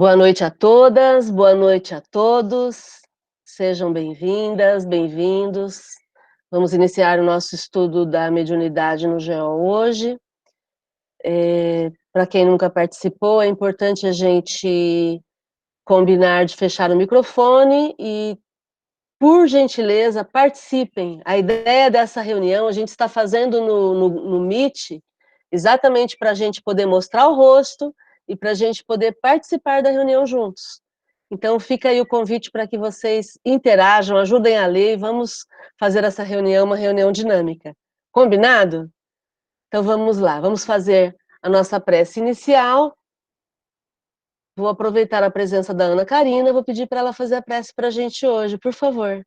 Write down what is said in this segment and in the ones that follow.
Boa noite a todas, boa noite a todos. Sejam bem-vindas, bem-vindos. Vamos iniciar o nosso estudo da mediunidade no GEO hoje. Para quem nunca participou, é importante a gente combinar de fechar o microfone e, por gentileza, participem. A ideia dessa reunião a gente está fazendo no Meet exatamente para a gente poder mostrar o rosto e para a gente poder participar da reunião juntos. Então, fica aí o convite para que vocês interajam, ajudem a ler e vamos fazer essa reunião uma reunião dinâmica. Combinado? Então, vamos lá, vamos fazer a nossa prece inicial. Vou aproveitar a presença da Ana Karina, vou pedir para ela fazer a prece para a gente hoje, por favor.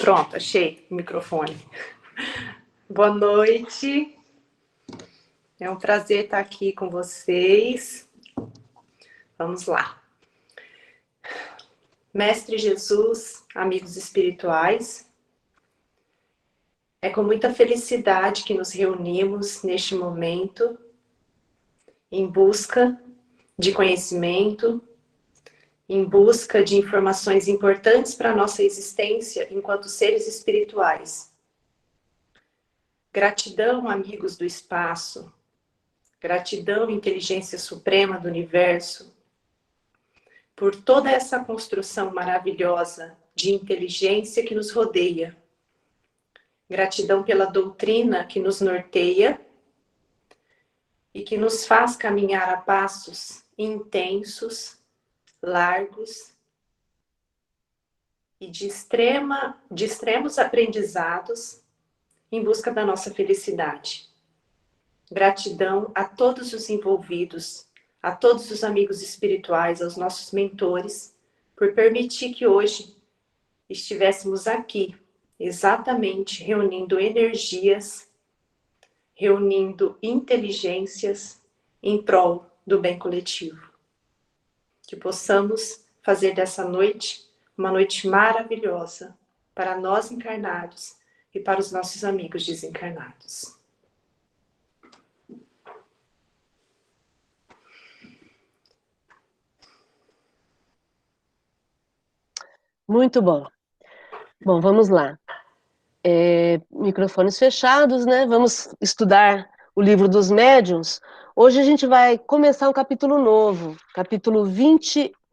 Pronto, achei o microfone. Boa noite. É um prazer estar aqui com vocês. Vamos lá. Mestre Jesus, amigos espirituais, é com muita felicidade que nos reunimos neste momento em busca de conhecimento, em busca de informações importantes para a nossa existência enquanto seres espirituais. Gratidão, amigos do espaço, gratidão, inteligência suprema do universo, por toda essa construção maravilhosa de inteligência que nos rodeia. Gratidão pela doutrina que nos norteia e que nos faz caminhar a passos intensos, largos e de extremos aprendizados em busca da nossa felicidade. Gratidão a todos os envolvidos, a todos os amigos espirituais, aos nossos mentores, por permitir que hoje estivéssemos aqui, exatamente reunindo energias, reunindo inteligências em prol do bem coletivo. Que possamos fazer dessa noite uma noite maravilhosa para nós encarnados e para os nossos amigos desencarnados. Muito bom. Bom, vamos lá. Microfones fechados, né? Vamos estudar o livro dos médiuns. Hoje a gente vai começar um capítulo novo, capítulo 27,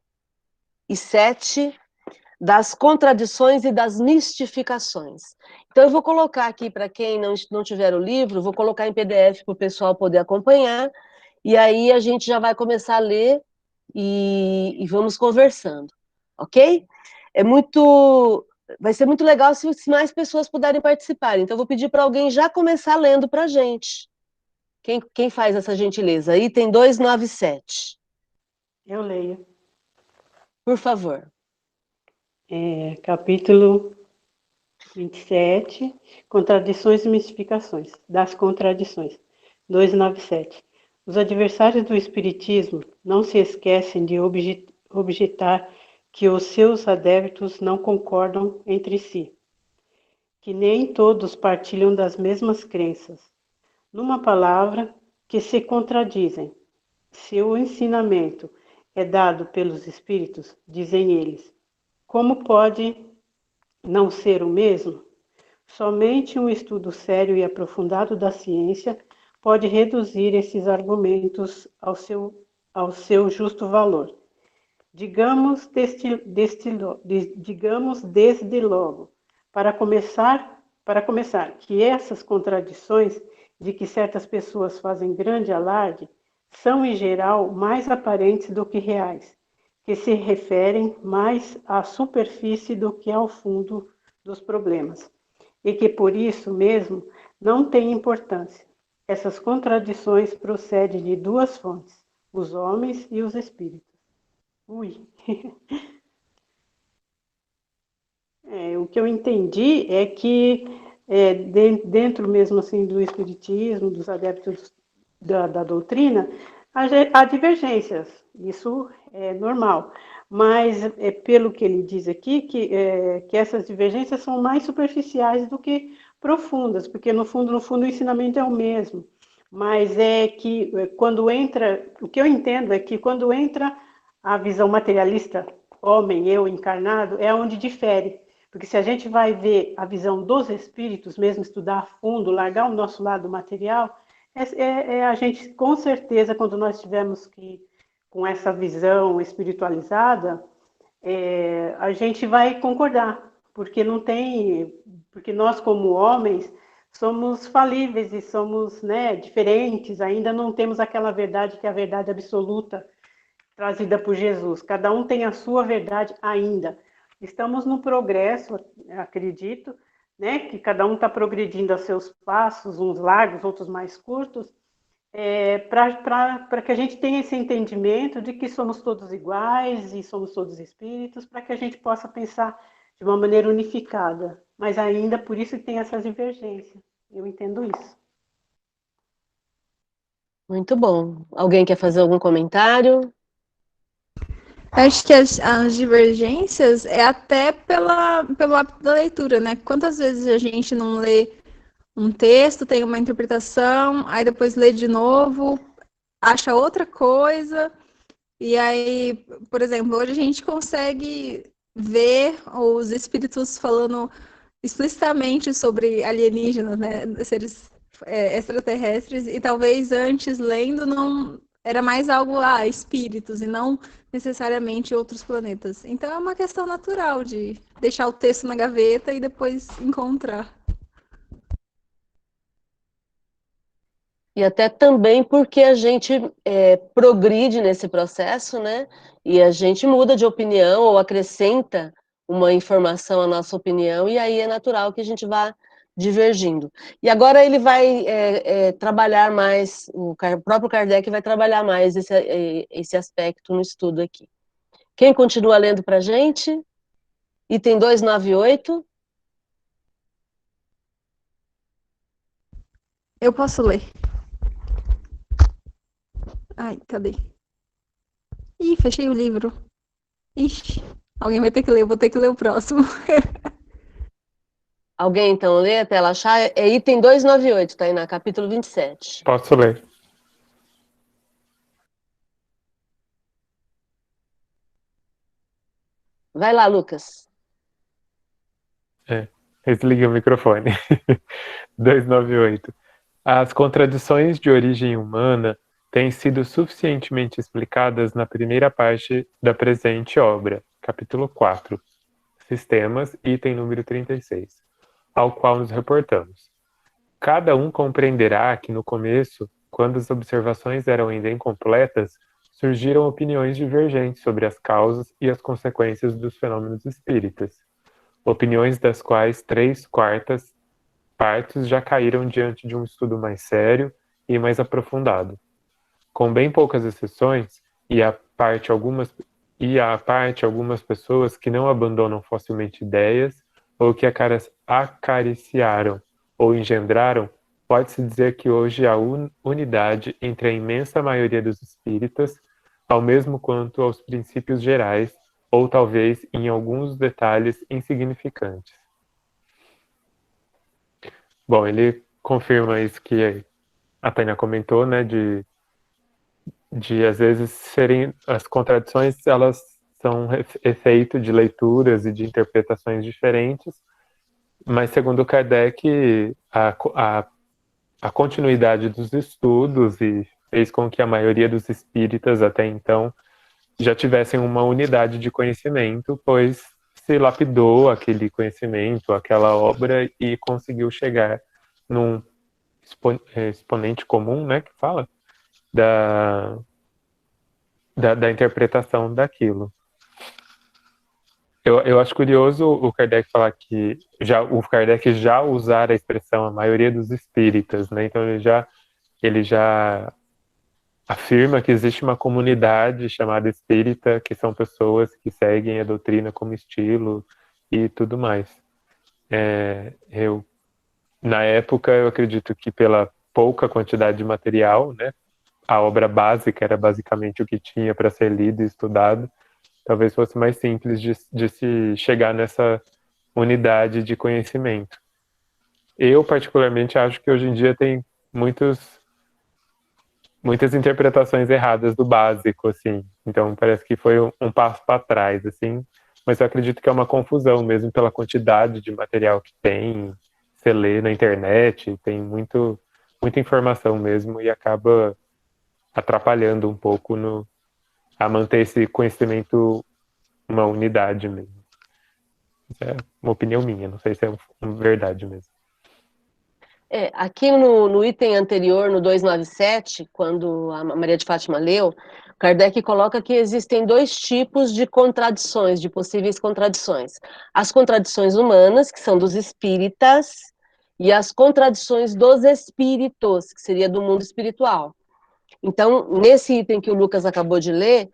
das contradições e das mistificações. Então eu vou colocar aqui, para quem não tiver o livro, vou colocar em PDF para o pessoal poder acompanhar, e aí a gente já vai começar a ler e vamos conversando, ok? Vai ser muito legal se mais pessoas puderem participar. Então, eu vou pedir para alguém já começar lendo para a gente. Quem faz essa gentileza? Item 297. Eu leio. Por favor. Capítulo 27, Contradições e Mistificações, das Contradições, 297. Os adversários do Espiritismo não se esquecem de objetar que os seus adeptos não concordam entre si, que nem todos partilham das mesmas crenças. Numa palavra, que se contradizem. Se o ensinamento é dado pelos espíritos, dizem eles, como pode não ser o mesmo? Somente um estudo sério e aprofundado da ciência pode reduzir esses argumentos ao seu justo valor. Digamos desde logo, para começar, que essas contradições de que certas pessoas fazem grande alarde são, em geral, mais aparentes do que reais, que se referem mais à superfície do que ao fundo dos problemas, e que, por isso mesmo, não têm importância. Essas contradições procedem de duas fontes, os homens e os espíritos. O que eu entendi é que dentro mesmo assim do espiritismo, dos adeptos da doutrina, há divergências, isso é normal, mas pelo que ele diz aqui, que essas divergências são mais superficiais do que profundas, porque no fundo, o ensinamento é o mesmo. Mas é que quando entra, o que eu entendo é que quando entra a visão materialista, homem, eu encarnado, é onde difere. Porque se a gente vai ver a visão dos espíritos, mesmo estudar a fundo, largar o nosso lado material, a gente, com certeza, quando nós tivermos que, com essa visão espiritualizada, a gente vai concordar, porque não tem, porque nós como homens somos falíveis e somos, né, diferentes, ainda não temos aquela verdade que é a verdade absoluta trazida por Jesus. Cada um tem a sua verdade ainda. Estamos no progresso, acredito, né, que cada um está progredindo a seus passos, uns largos, outros mais curtos, para que a gente tenha esse entendimento de que somos todos iguais e somos todos espíritos, para que a gente possa pensar de uma maneira unificada. Mas ainda por isso que tem essas divergências. Eu entendo isso. Muito bom. Alguém quer fazer algum comentário? Acho que as divergências é até pelo hábito da leitura, né? Quantas vezes a gente não lê um texto, tem uma interpretação, aí depois lê de novo, acha outra coisa, e aí, por exemplo, hoje a gente consegue ver os espíritos falando explicitamente sobre alienígenas, né? Seres extraterrestres, e talvez antes lendo não era mais algo, espíritos, e não necessariamente outros planetas. Então é uma questão natural de deixar o texto na gaveta e depois encontrar. E até também porque a gente progride nesse processo, né? E a gente muda de opinião ou acrescenta uma informação à nossa opinião, e aí é natural que a gente vá divergindo. E agora ele vai trabalhar mais, o próprio Kardec vai trabalhar mais esse aspecto no estudo aqui. Quem continua lendo para a gente? Item 298. Eu posso ler. Ai, cadê? Ih, fechei o livro. Ixi, alguém vai ter que ler, eu vou ter que ler o próximo. Alguém então lê até ela achar? É item 298, tá aí na capítulo 27. Posso ler? Vai lá, Lucas. Desliga o microfone. 298. As contradições de origem humana têm sido suficientemente explicadas na primeira parte da presente obra, capítulo 4, Sistemas, item número 36, ao qual nos reportamos. Cada um compreenderá que no começo, quando as observações eram ainda incompletas, surgiram opiniões divergentes sobre as causas e as consequências dos fenômenos espíritas, opiniões das quais 3/4 partes já caíram diante de um estudo mais sério e mais aprofundado. Com bem poucas exceções, e à parte algumas pessoas que não abandonam facilmente ideias ou que acariciaram ou engendraram, pode-se dizer que hoje há unidade entre a imensa maioria dos espíritas, ao mesmo quanto aos princípios gerais, ou talvez em alguns detalhes insignificantes. Bom, ele confirma isso que a Tânia comentou, né, de às vezes serem as contradições, elas são efeito de leituras e de interpretações diferentes, mas segundo Kardec, a continuidade dos estudos e fez com que a maioria dos espíritas até então já tivessem uma unidade de conhecimento, pois se lapidou aquele conhecimento, aquela obra e conseguiu chegar num exponente comum, né, que fala, da interpretação daquilo. Eu acho curioso o Kardec falar que o Kardec já usar a expressão a maioria dos espíritas, né? Então ele já afirma que existe uma comunidade chamada espírita, que são pessoas que seguem a doutrina como estilo e tudo mais. Na época, eu acredito que pela pouca quantidade de material, né, a obra básica era basicamente o que tinha para ser lido e estudado, talvez fosse mais simples de se chegar nessa unidade de conhecimento. Eu, particularmente, acho que hoje em dia tem muitas interpretações erradas do básico, assim. Então, parece que foi um passo para trás, assim. Mas eu acredito que é uma confusão mesmo pela quantidade de material que tem. Você lê na internet, tem muita informação mesmo e acaba atrapalhando um pouco a manter esse conhecimento uma unidade mesmo. Isso é uma opinião minha, não sei se é uma verdade mesmo. Aqui no item anterior, no 297, quando a Maria de Fátima leu, Kardec coloca que existem dois tipos de contradições, de possíveis contradições. As contradições humanas, que são dos espíritas, e as contradições dos espíritos, que seria do mundo espiritual. Então, nesse item que o Lucas acabou de ler,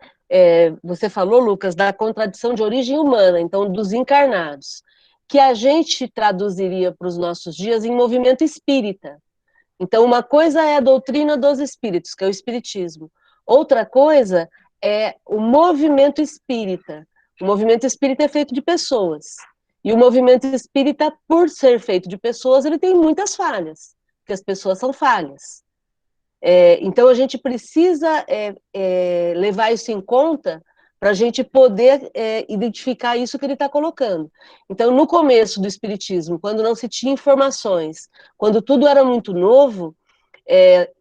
você falou, Lucas, da contradição de origem humana, então dos encarnados, que a gente traduziria para os nossos dias em movimento espírita. Então, uma coisa é a doutrina dos espíritos, que é o espiritismo. Outra coisa é o movimento espírita. O movimento espírita é feito de pessoas. E o movimento espírita, por ser feito de pessoas, ele tem muitas falhas, porque as pessoas são falhas. Então, a gente precisa levar isso em conta para a gente poder identificar isso que ele está colocando. Então, no começo do Espiritismo, quando não se tinha informações, quando tudo era muito novo,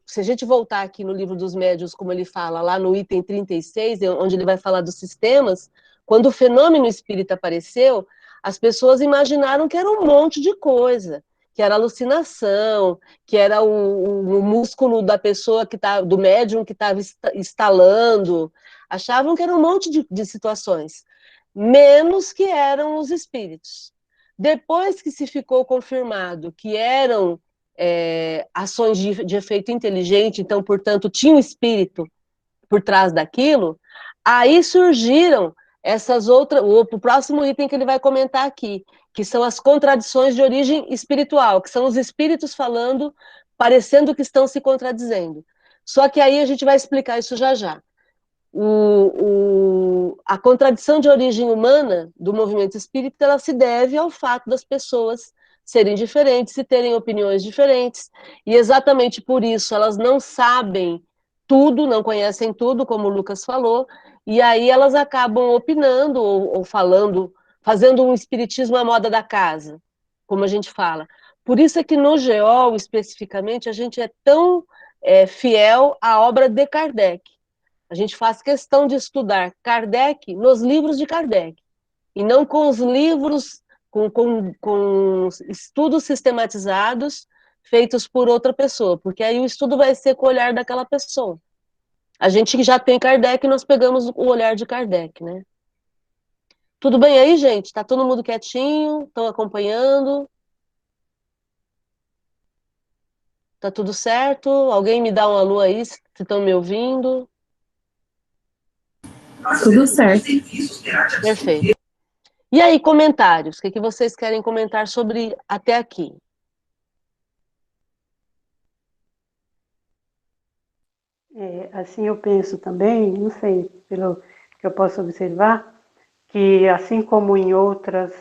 se a gente voltar aqui no Livro dos Médiuns, como ele fala, lá no item 36, onde ele vai falar dos sistemas, quando o fenômeno espírita apareceu, as pessoas imaginaram que era um monte de coisa, que era alucinação, que era o músculo da pessoa do médium que estava instalando, achavam que era um monte de situações, menos que eram os espíritos. Depois que se ficou confirmado que eram ações de efeito inteligente, então, portanto, tinha um espírito por trás daquilo, aí surgiram essas outras, o próximo item que ele vai comentar aqui, que são as contradições de origem espiritual, que são os espíritos falando, parecendo que estão se contradizendo. Só que aí a gente vai explicar isso já já. A contradição de origem humana do movimento espírita, ela se deve ao fato das pessoas serem diferentes e terem opiniões diferentes, e exatamente por isso elas não sabem tudo, não conhecem tudo, como o Lucas falou, e aí elas acabam opinando ou falando, fazendo um espiritismo à moda da casa, como a gente fala. Por isso é que no GEOL, especificamente, a gente é tão fiel à obra de Kardec. A gente faz questão de estudar Kardec nos livros de Kardec, e não com os livros, com estudos sistematizados feitos por outra pessoa, porque aí o estudo vai ser com o olhar daquela pessoa. A gente que já tem Kardec, nós pegamos o olhar de Kardec, né? Tudo bem aí, gente? Tá todo mundo quietinho? Estão acompanhando? Tá tudo certo? Alguém me dá um alô aí, se estão me ouvindo? Tudo certo. Perfeito. E aí, comentários? O que vocês querem comentar sobre até aqui? Assim eu penso também, não sei, pelo que eu posso observar, que assim como em outras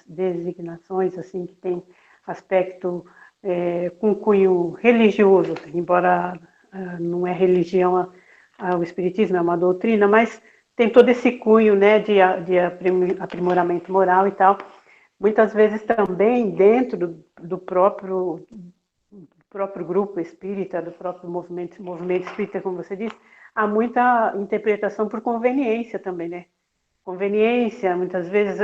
designações assim que tem aspecto com cunho religioso, embora não é religião ao espiritismo, é uma doutrina, mas tem todo esse cunho, né, de aprimoramento moral e tal. Muitas vezes também dentro do próprio grupo espírita, do próprio movimento espírita, como você disse, há muita interpretação por conveniência também, né? Conveniência, muitas vezes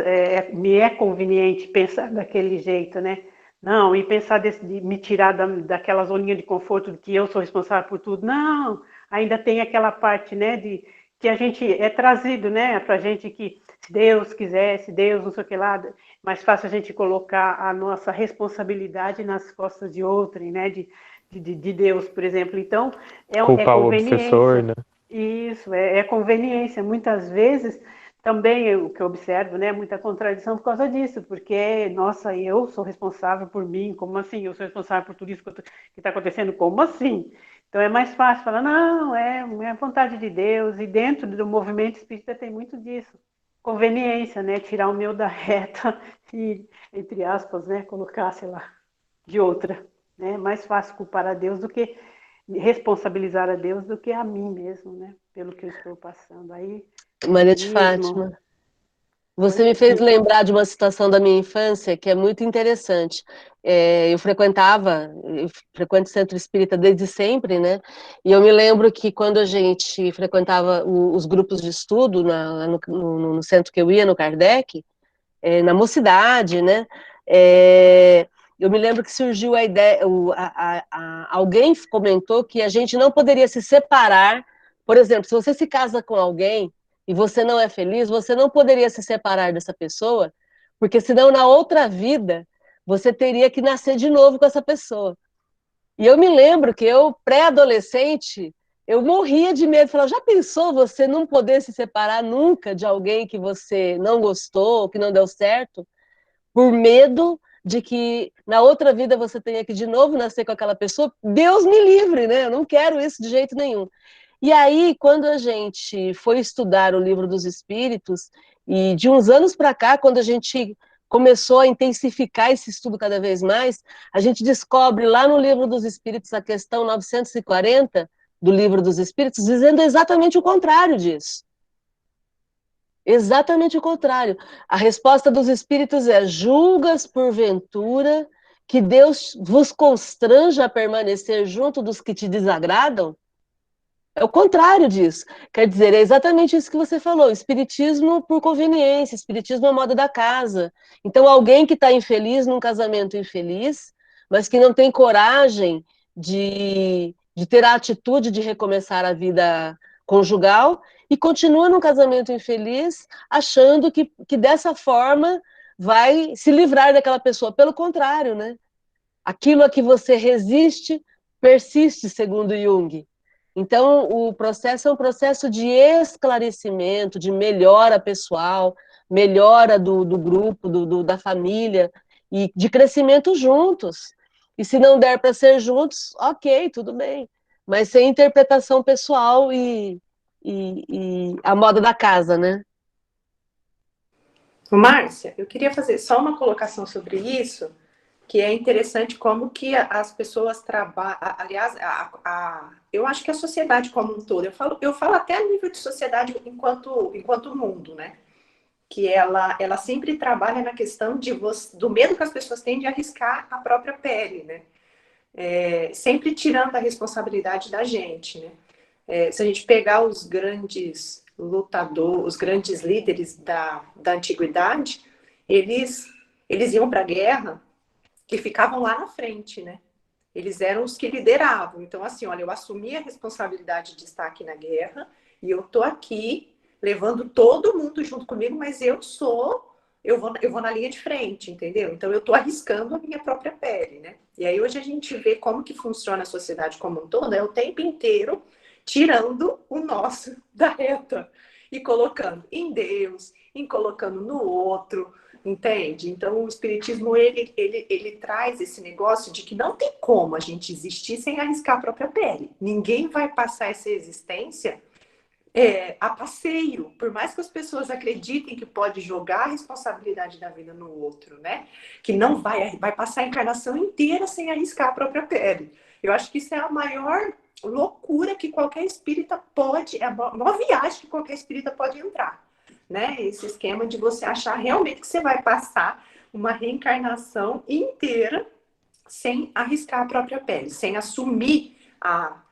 me é conveniente pensar daquele jeito, né? Não, e pensar de me tirar daquela zoninha de conforto de que eu sou responsável por tudo. Não, ainda tem aquela parte, né, de que a gente é trazido, né, pra gente que se Deus quiser, se Deus não sei o que lá, mais fácil a gente colocar a nossa responsabilidade nas costas de outrem, né, de Deus, por exemplo. Então, é Culpar o conveniência. obsessor, né? Isso, é conveniência. Muitas vezes, também o que eu observo, né, muita contradição por causa disso, porque, nossa, eu sou responsável por mim, como assim? Eu sou responsável por tudo isso que está acontecendo, como assim? Então é mais fácil falar, não, é a vontade de Deus, e dentro do movimento espírita tem muito disso. conveniência, né? Tirar o meu da reta e, entre aspas, né? Colocar, sei lá, de outra. Né? É mais fácil culpar a Deus do que responsabilizar a Deus do que a mim mesmo, né? Pelo que eu estou passando. Aí, Maria de egoísmo. Fátima, você Oi? me fez lembrar de uma situação da minha infância que é muito interessante. Eu frequento o centro espírita desde sempre, né? E eu me lembro que quando a gente frequentava os grupos de estudo no centro que eu ia, no Kardec, na mocidade, né? Eu me lembro que surgiu a ideia, alguém comentou que a gente não poderia se separar. Por exemplo, se você se casa com alguém e você não é feliz, você não poderia se separar dessa pessoa, porque senão na outra vida você teria que nascer de novo com essa pessoa. E eu me lembro que eu, pré-adolescente, eu morria de medo. Falava, já pensou você não poder se separar nunca de alguém que você não gostou, que não deu certo, por medo de que na outra vida você tenha que de novo nascer com aquela pessoa? Deus me livre, né? Eu não quero isso de jeito nenhum. E aí, quando a gente foi estudar o Livro dos Espíritos, e de uns anos para cá, quando a gente começou a intensificar esse estudo cada vez mais, a gente descobre lá no Livro dos Espíritos a questão 940 do Livro dos Espíritos, dizendo exatamente o contrário disso. Exatamente o contrário. A resposta dos espíritos é: julgas porventura que Deus vos constranja a permanecer junto dos que te desagradam? É o contrário disso. Quer dizer, é exatamente isso que você falou: espiritismo por conveniência, espiritismo é moda da casa. Então, alguém que está infeliz num casamento infeliz, mas que não tem coragem de ter a atitude de recomeçar a vida conjugal e continua num casamento infeliz, achando que dessa forma vai se livrar daquela pessoa. Pelo contrário, né? Aquilo a que você resiste, persiste, segundo Jung. Então, o processo é um processo de esclarecimento, de melhora pessoal, melhora do grupo, da família, e de crescimento juntos. E se não der para ser juntos, ok, tudo bem. Mas sem interpretação pessoal e a moda da casa, né? Márcia, eu queria fazer só uma colocação sobre isso, que é interessante como que as pessoas trabalham, aliás, eu acho que a sociedade como um todo, eu falo até a nível de sociedade enquanto mundo, né? Que ela sempre trabalha na questão do medo que as pessoas têm de arriscar a própria pele, né? Sempre tirando a responsabilidade da gente, né? Se a gente pegar os grandes lutadores, os grandes líderes da antiguidade, eles iam para a guerra e ficavam lá na frente, né? Eles eram os que lideravam. Então, assim, olha, eu assumi a responsabilidade de estar aqui na guerra e eu tô aqui levando todo mundo junto comigo, mas eu vou na linha de frente, entendeu? Então, eu tô arriscando a minha própria pele, né? E aí, hoje a gente vê como que funciona a sociedade como um todo, é o tempo inteiro tirando o nosso da reta e colocando em Deus, em colocando no outro, entende? Então, o Espiritismo, ele traz esse negócio de que não tem como a gente existir sem arriscar a própria pele. Ninguém vai passar essa existência a passeio, por mais que as pessoas acreditem que pode jogar a responsabilidade da vida no outro, né? Que não vai passar a encarnação inteira sem arriscar a própria pele. Eu acho que isso é a maior loucura que qualquer espírita pode, é a maior viagem que qualquer espírita pode entrar, né? Esse esquema de você achar realmente que você vai passar uma reencarnação inteira sem arriscar a própria pele, sem assumir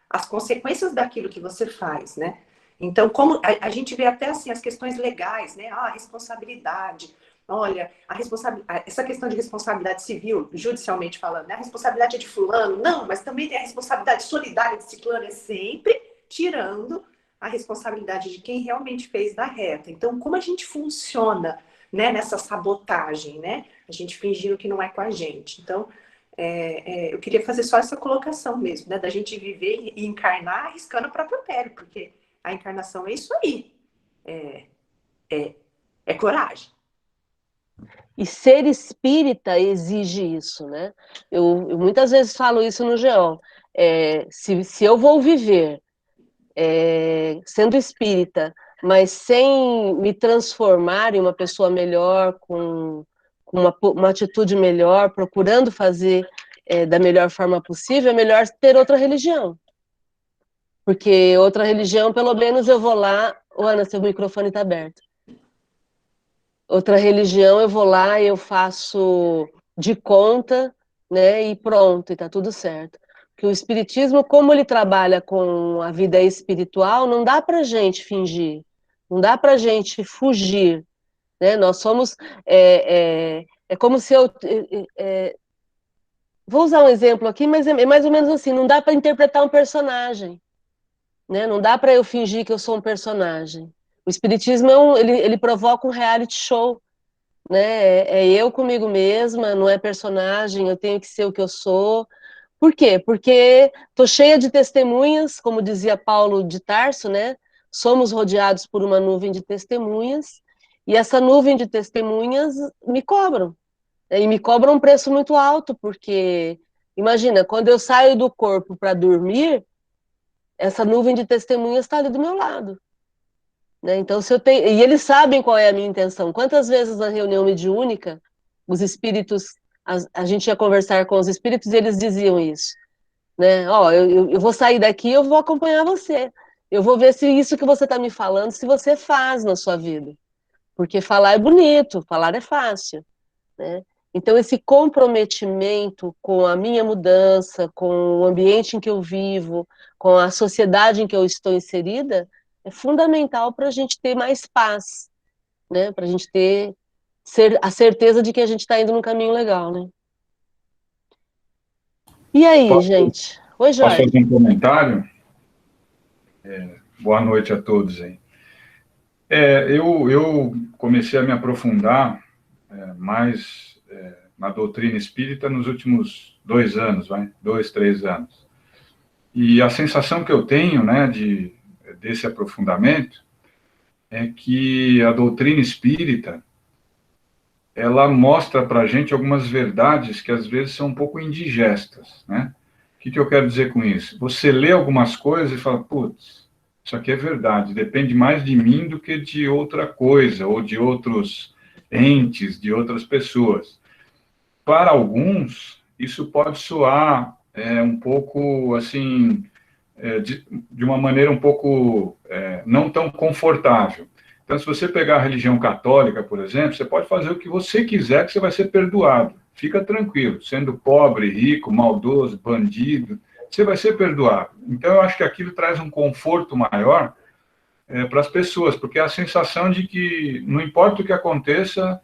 as consequências daquilo que você faz, né? Então, como a gente vê até assim as questões legais, né? A responsabilidade. Olha, essa questão de responsabilidade civil, judicialmente falando, né? A responsabilidade é de fulano, não, mas também tem a responsabilidade solidária de ciclano, é sempre tirando a responsabilidade de quem realmente fez da reta. Então, como a gente funciona, né, nessa sabotagem, né? A gente fingindo que não é com a gente. Então, eu queria fazer só essa colocação mesmo, né? Da gente viver e encarnar arriscando a própria pele, porque a encarnação é isso aí. É coragem. E ser espírita exige isso, né? Eu muitas vezes falo isso no GO. Se eu vou viver sendo espírita, mas sem me transformar em uma pessoa melhor, com uma atitude melhor, procurando fazer da melhor forma possível, é melhor ter outra religião. Porque outra religião, pelo menos eu vou lá... Ô, Ana, seu microfone está aberto. Outra religião, eu vou lá e eu faço de conta, né, e pronto, e tá tudo certo. Porque o espiritismo, como ele trabalha com a vida espiritual, não dá pra gente fingir, não dá pra gente fugir, né? Nós somos... É como se eu... vou usar um exemplo aqui, mas é mais ou menos assim, não dá para interpretar um personagem, né? Não dá para eu fingir que eu sou um personagem. O espiritismo ele provoca um reality show, né? É eu comigo mesma, não é personagem, eu tenho que ser o que eu sou. Por quê? Porque estou cheia de testemunhas, como dizia Paulo de Tarso, né? Somos rodeados por uma nuvem de testemunhas, e essa nuvem de testemunhas me cobram. E me cobram um preço muito alto, porque, imagina, quando eu saio do corpo para dormir, essa nuvem de testemunhas está ali do meu lado. Né? Então, se eu tenho... E eles sabem qual é a minha intenção. Quantas vezes na reunião mediúnica, os espíritos, a gente ia conversar com os espíritos e eles diziam isso. Né? Ó, eu vou sair daqui, eu vou acompanhar você. Eu vou ver se isso que você está me falando, se você faz na sua vida. Porque falar é bonito, falar é fácil. Né? Então, esse comprometimento com a minha mudança, com o ambiente em que eu vivo, com a sociedade em que eu estou inserida, é fundamental para a gente ter mais paz, né? Para a gente ter a certeza de que a gente está indo num caminho legal, né? E aí, gente? Oi, Posso Jorge. fazer um comentário? Boa noite a todos aí. Eu comecei a me aprofundar mais na doutrina espírita nos últimos 2 anos, 2, 3 anos. E a sensação que eu tenho, né, desse aprofundamento é que a doutrina espírita ela mostra para a gente algumas verdades que às vezes são um pouco indigestas, né? O que eu quero dizer com isso? Você lê algumas coisas e fala, putz, isso aqui é verdade, depende mais de mim do que de outra coisa, ou de outros entes, de outras pessoas. Para alguns, isso pode soar um pouco, assim, de uma maneira um pouco não tão confortável. Então, se você pegar a religião católica, por exemplo, você pode fazer o que você quiser, que você vai ser perdoado. Fica tranquilo, sendo pobre, rico, maldoso, bandido, você vai ser perdoado. Então, eu acho que aquilo traz um conforto maior para as pessoas, porque a sensação de que, não importa o que aconteça,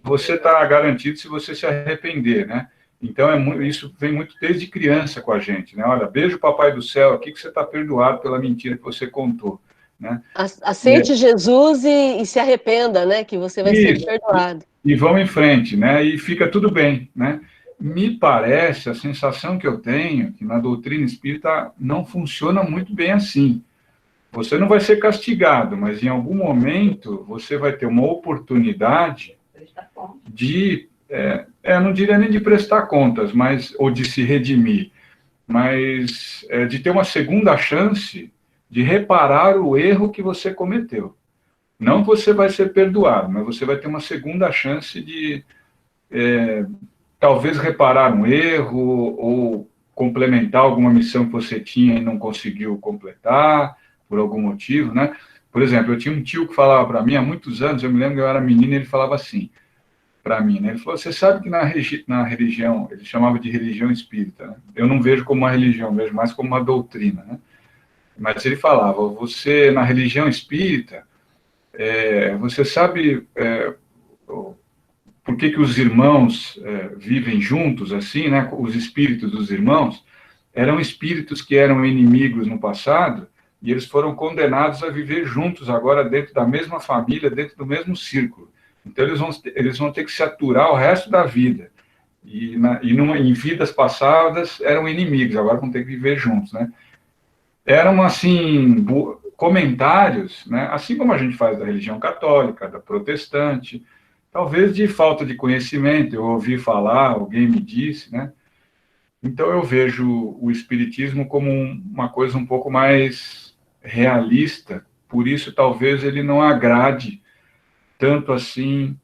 você está garantido se você se arrepender, né? Então, isso vem muito desde criança com a gente, né? Olha, beijo o Papai do Céu aqui que você está perdoado pela mentira que você contou. Né? Aceite Jesus e se arrependa, né? Que você vai ser perdoado. E vão em frente, né? E fica tudo bem, né? Me parece, a sensação que eu tenho, que na doutrina espírita não funciona muito bem assim. Você não vai ser castigado, mas em algum momento você vai ter uma oportunidade de, não diria nem de prestar contas, ou de se redimir, mas de ter uma segunda chance de reparar o erro que você cometeu. Não que você vai ser perdoado, mas você vai ter uma segunda chance de talvez reparar um erro ou complementar alguma missão que você tinha e não conseguiu completar por algum motivo, né? Por exemplo, eu tinha um tio que falava para mim há muitos anos, eu me lembro que eu era menino, ele falava assim para mim, né? Ele falou, você sabe que na religião, ele chamava de religião espírita, né? Eu não vejo como uma religião, vejo mais como uma doutrina, né? Mas ele falava, você, na religião espírita, você sabe por que os irmãos vivem juntos, assim, né? Os espíritos dos irmãos eram espíritos que eram inimigos no passado e eles foram condenados a viver juntos agora dentro da mesma família, dentro do mesmo círculo. Então, eles vão ter que se aturar o resto da vida. Em vidas passadas eram inimigos, agora vão ter que viver juntos, né? Eram, assim, comentários, né? Assim como a gente faz da religião católica, da protestante, talvez de falta de conhecimento, eu ouvi falar, alguém me disse, né? Então, eu vejo o espiritismo como uma coisa um pouco mais realista por isso talvez ele não agrade tanto assim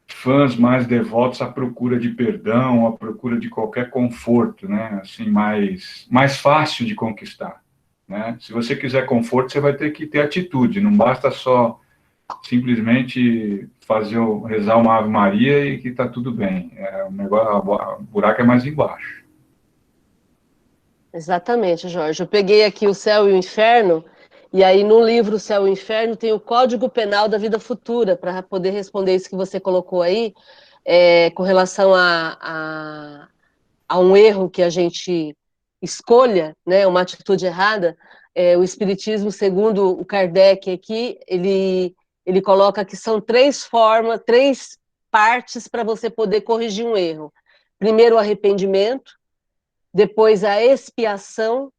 fãs mais devotos à procura de perdão, à procura de qualquer conforto, né? Assim, mais fácil de conquistar, né? Se você quiser conforto, você vai ter que ter atitude, não basta só simplesmente rezar uma Ave Maria e que está tudo bem. O negócio, o buraco é mais embaixo. Exatamente, Jorge. Eu peguei aqui o Céu e o Inferno, e aí no livro O Céu e o Inferno tem o Código Penal da Vida Futura, para poder responder isso que você colocou aí, com relação a um erro que a gente escolha, né, uma atitude errada. O Espiritismo, segundo o Kardec aqui, ele coloca que são três partes para você poder corrigir um erro. Primeiro, o arrependimento, depois a expiação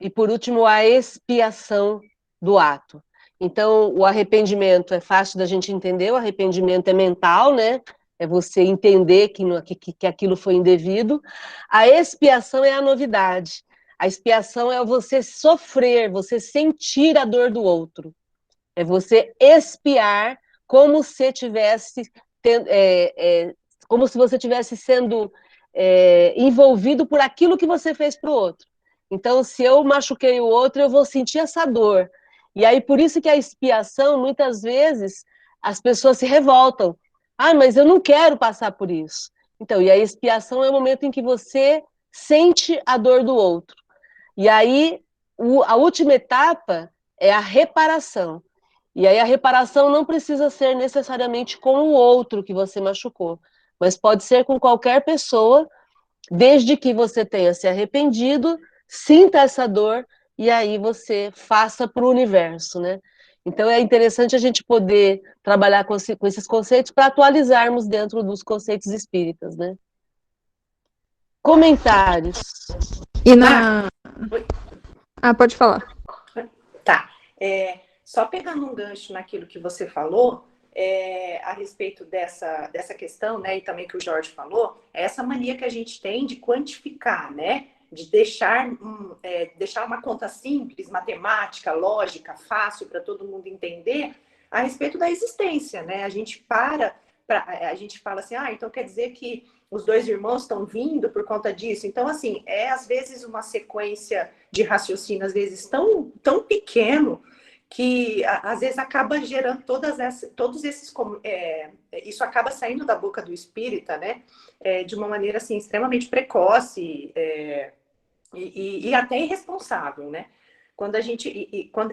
e, por último, a expiação do ato. Então, o arrependimento é fácil da gente entender, o arrependimento é mental, né? É você entender que aquilo foi indevido. A expiação é a novidade. A expiação é você sofrer, você sentir a dor do outro. É você expiar como se como se você tivesse sendo envolvido por aquilo que você fez para o outro. Então, se eu machuquei o outro, eu vou sentir essa dor. E aí, por isso que a expiação, muitas vezes, as pessoas se revoltam. Ah, mas eu não quero passar por isso. Então, e a expiação é o momento em que você sente a dor do outro. E aí, a última etapa é a reparação. E aí a reparação não precisa ser necessariamente com o outro que você machucou, mas pode ser com qualquer pessoa, desde que você tenha se arrependido, sinta essa dor e aí você faça para o universo, né? Então é interessante a gente poder trabalhar com esses conceitos para atualizarmos dentro dos conceitos espíritas, né? Comentários. E na... pode falar. Tá. Só pegando um gancho naquilo que você falou, a respeito dessa questão, né, e também que o Jorge falou, essa mania que a gente tem de quantificar, né, de deixar uma conta simples, matemática, lógica, fácil para todo mundo entender a respeito da existência, né? A gente a gente fala assim, então quer dizer que os dois irmãos estão vindo por conta disso. Então, assim, às vezes uma sequência de raciocínio, às vezes tão pequeno, que às vezes acaba gerando todos esses... isso acaba saindo da boca do espírita, né? De uma maneira, assim, extremamente precoce e até irresponsável, né?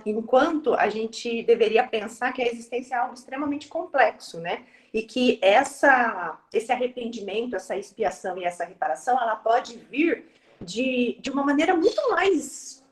Enquanto a gente deveria pensar que a existência é algo extremamente complexo, né? E que esse arrependimento, essa expiação e essa reparação, ela pode vir de uma maneira muito mais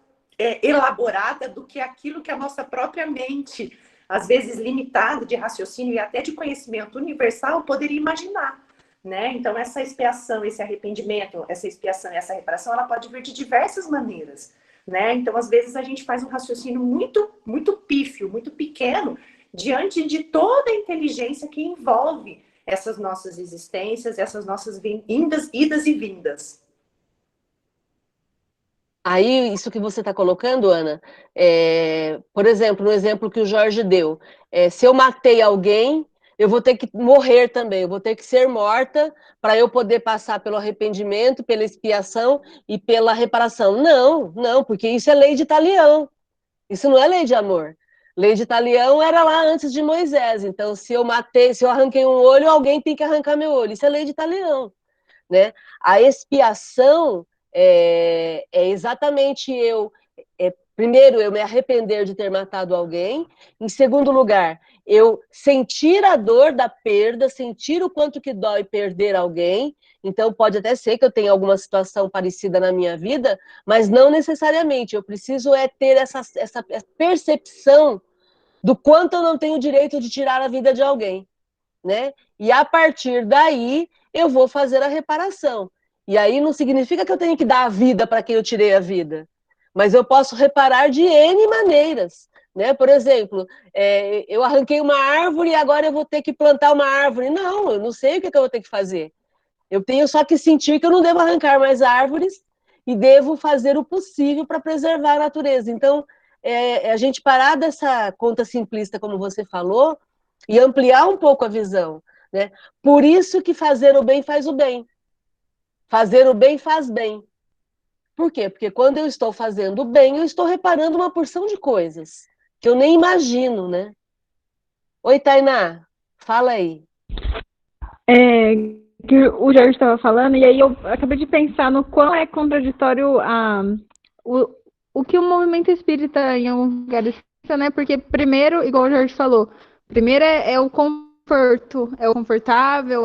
elaborada do que aquilo que a nossa própria mente, às vezes limitada de raciocínio e até de conhecimento universal, poderia imaginar, né? Então, essa expiação, esse arrependimento, essa expiação e essa reparação, ela pode vir de diversas maneiras, né? Então, às vezes, a gente faz um raciocínio muito, muito pífio, muito pequeno, diante de toda a inteligência que envolve essas nossas existências, essas nossas idas e vindas. Aí, isso que você está colocando, Ana, por exemplo, no exemplo que o Jorge deu, se eu matei alguém, eu vou ter que morrer também, eu vou ter que ser morta para eu poder passar pelo arrependimento, pela expiação e pela reparação. Não, porque isso é lei de Talião, isso não é lei de amor. Lei de Talião era lá antes de Moisés, então se eu arranquei um olho, alguém tem que arrancar meu olho, isso é lei de Talião, né? A expiação é exatamente primeiro, eu me arrepender de ter matado alguém. Em segundo lugar, eu sentir a dor da perda, sentir o quanto que dói perder alguém. Então, pode até ser que eu tenha alguma situação parecida na minha vida, mas não necessariamente. Eu preciso ter essa percepção do quanto eu não tenho direito de tirar a vida de alguém, né? E a partir daí, eu vou fazer a reparação. E aí não significa que eu tenho que dar a vida para quem eu tirei a vida, mas eu posso reparar de N maneiras, né? Por exemplo, eu arranquei uma árvore e agora eu vou ter que plantar uma árvore. Não, eu não sei o que eu vou ter que fazer. Eu tenho só que sentir que eu não devo arrancar mais árvores e devo fazer o possível para preservar a natureza. Então, é a gente parar dessa conta simplista, como você falou, e ampliar um pouco a visão, né? Por isso que fazer o bem faz o bem. Fazer o bem faz bem. Por quê? Porque quando eu estou fazendo o bem, eu estou reparando uma porção de coisas que eu nem imagino, né? Oi, Tainá, fala aí. Que o Jorge estava falando, e aí eu acabei de pensar no quão é contraditório o que o movimento espírita em alguns lugares pensa, né? Porque primeiro, igual o Jorge falou, primeiro é o conforto, é o confortável,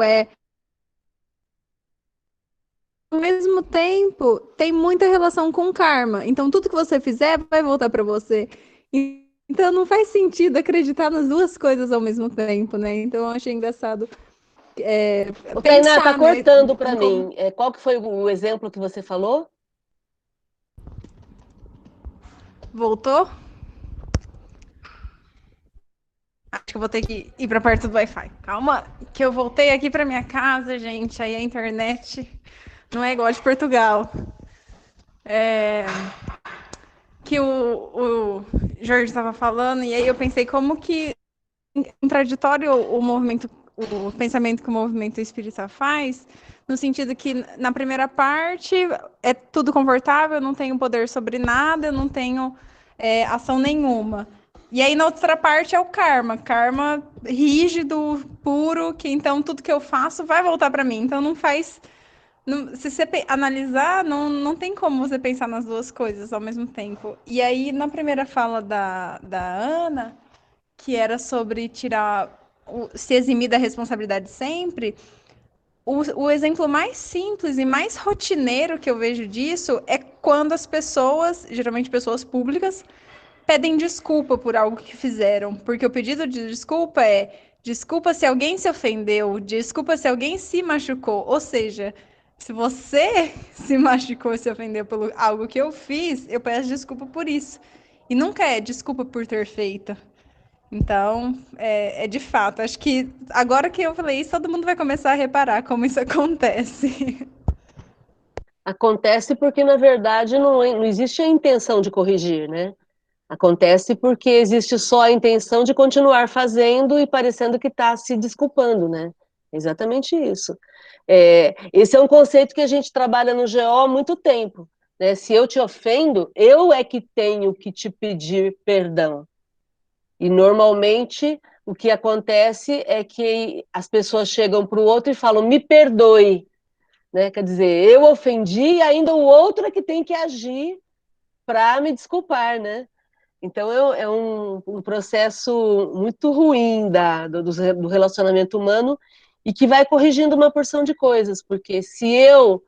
ao mesmo tempo tem muita relação com karma. Então tudo que você fizer vai voltar para você. Então não faz sentido acreditar nas duas coisas ao mesmo tempo, né? Então eu achei engraçado O Tainá tá pensar, né? cortando para mim. Qual que foi o exemplo que você falou? Voltou? Acho que eu vou ter que ir para perto do Wi-Fi. Calma, que eu voltei aqui para minha casa, gente. Aí a internet não é igual a de Portugal. Que o Jorge estava falando, e aí eu pensei como que contraditório o pensamento que o movimento espírita faz, no sentido que na primeira parte é tudo confortável, eu não tenho poder sobre nada, eu não tenho ação nenhuma. E aí na outra parte é o karma rígido, puro, que então tudo que eu faço vai voltar para mim. Então não faz. Se você analisar, não tem como você pensar nas duas coisas ao mesmo tempo. E aí, na primeira fala da Ana, que era sobre se eximir da responsabilidade sempre, o exemplo mais simples e mais rotineiro que eu vejo disso é quando as pessoas, geralmente pessoas públicas, pedem desculpa por algo que fizeram, porque o pedido de desculpa é desculpa se alguém se ofendeu, desculpa se alguém se machucou, ou seja, se você se machucou e se ofendeu por algo que eu fiz, eu peço desculpa por isso. E nunca é desculpa por ter feito. Então, é de fato, acho que agora que eu falei isso, todo mundo vai começar a reparar como isso acontece. Acontece porque, na verdade, não existe a intenção de corrigir, né? Acontece porque existe só a intenção de continuar fazendo e parecendo que está se desculpando, né? Exatamente isso. Esse é um conceito que a gente trabalha no GO há muito tempo, né? Se eu te ofendo, eu é que tenho que te pedir perdão. E normalmente o que acontece é que as pessoas chegam para o outro e falam, me perdoe, né? Quer dizer, eu ofendi e ainda o outro é que tem que agir para me desculpar, né? Então é um processo muito ruim do relacionamento humano e que vai corrigindo uma porção de coisas, porque se eu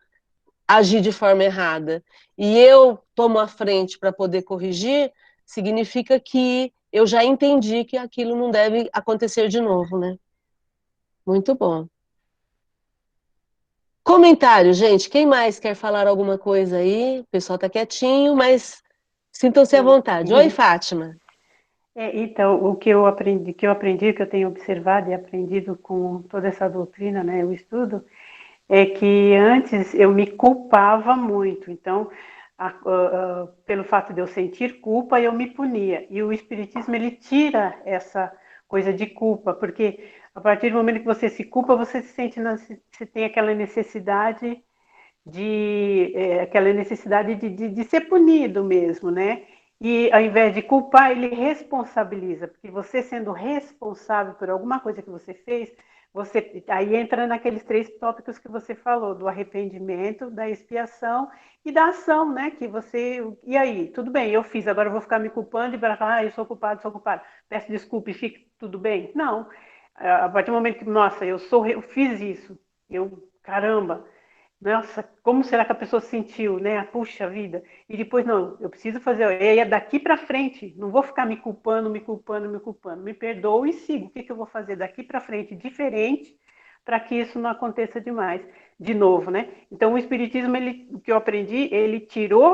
agir de forma errada e eu tomo a frente para poder corrigir, significa que eu já entendi que aquilo não deve acontecer de novo, né? Muito bom. Comentário, gente. Quem mais quer falar alguma coisa aí? O pessoal está quietinho, mas sintam-se à vontade. Oi, Fátima. Então, o que eu aprendi, que eu tenho observado e aprendido com toda essa doutrina, né, o estudo, é que antes eu me culpava muito. Então, pelo fato de eu sentir culpa, eu me punia. E o Espiritismo, ele tira essa coisa de culpa, porque a partir do momento que você se culpa, você se sente, você tem aquela necessidade de ser punido mesmo, né? E ao invés de culpar, ele responsabiliza, porque você sendo responsável por alguma coisa que você fez, você aí entra naqueles 3 tópicos que você falou, do arrependimento, da expiação e da ação, né? Que você, e aí, tudo bem, eu fiz, agora eu vou ficar me culpando e para falar, eu sou culpado, peço desculpa e fique tudo bem? Não. A partir do momento que, nossa, eu fiz isso, caramba, nossa, como será que a pessoa se sentiu, né? Puxa vida. E depois, não, eu preciso fazer, é daqui para frente, não vou ficar me culpando. Me perdoo e sigo. O que eu vou fazer daqui para frente diferente para que isso não aconteça de novo, né? Então, o Espiritismo, o que eu aprendi, ele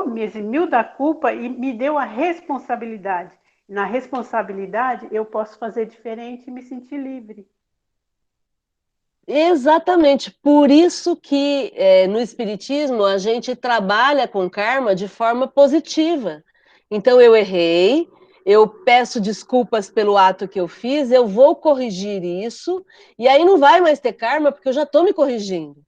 me eximiu da culpa e me deu a responsabilidade. Na responsabilidade, eu posso fazer diferente e me sentir livre. Exatamente, por isso que no Espiritismo a gente trabalha com karma de forma positiva. Então eu errei, eu peço desculpas pelo ato que eu fiz, eu vou corrigir isso, e aí não vai mais ter karma, porque eu já estou me corrigindo.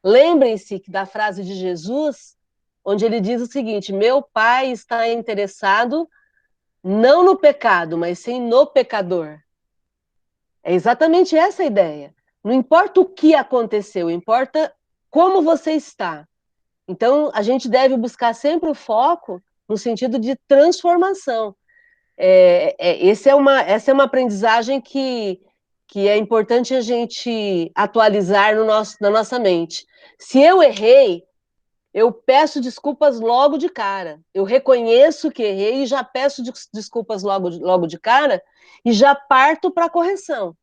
Lembrem-se da frase de Jesus, onde ele diz o seguinte: meu Pai está interessado não no pecado, mas sim no pecador. É exatamente essa a ideia. Não importa o que aconteceu, importa como você está. Então, a gente deve buscar sempre o foco no sentido de transformação. Essa é uma aprendizagem que é importante a gente atualizar na nossa mente. Se eu errei, eu peço desculpas logo de cara. Eu reconheço que errei e já peço desculpas logo de cara e já parto para a correção.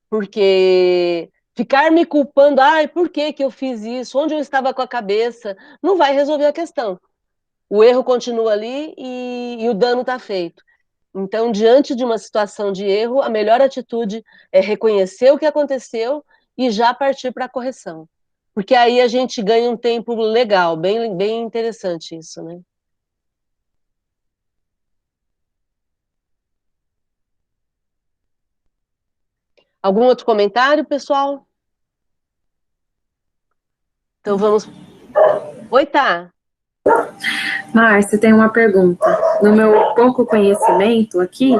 Porque ficar me culpando, ai, por que que eu fiz isso? Onde eu estava com a cabeça? Não vai resolver a questão. O erro continua ali e o dano está feito. Então, diante de uma situação de erro, a melhor atitude é reconhecer o que aconteceu e já partir para a correção. Porque aí a gente ganha um tempo legal, bem interessante isso, né? Algum outro comentário, pessoal? Então vamos. Oi, tá. Márcia, tem uma pergunta. No meu pouco conhecimento aqui,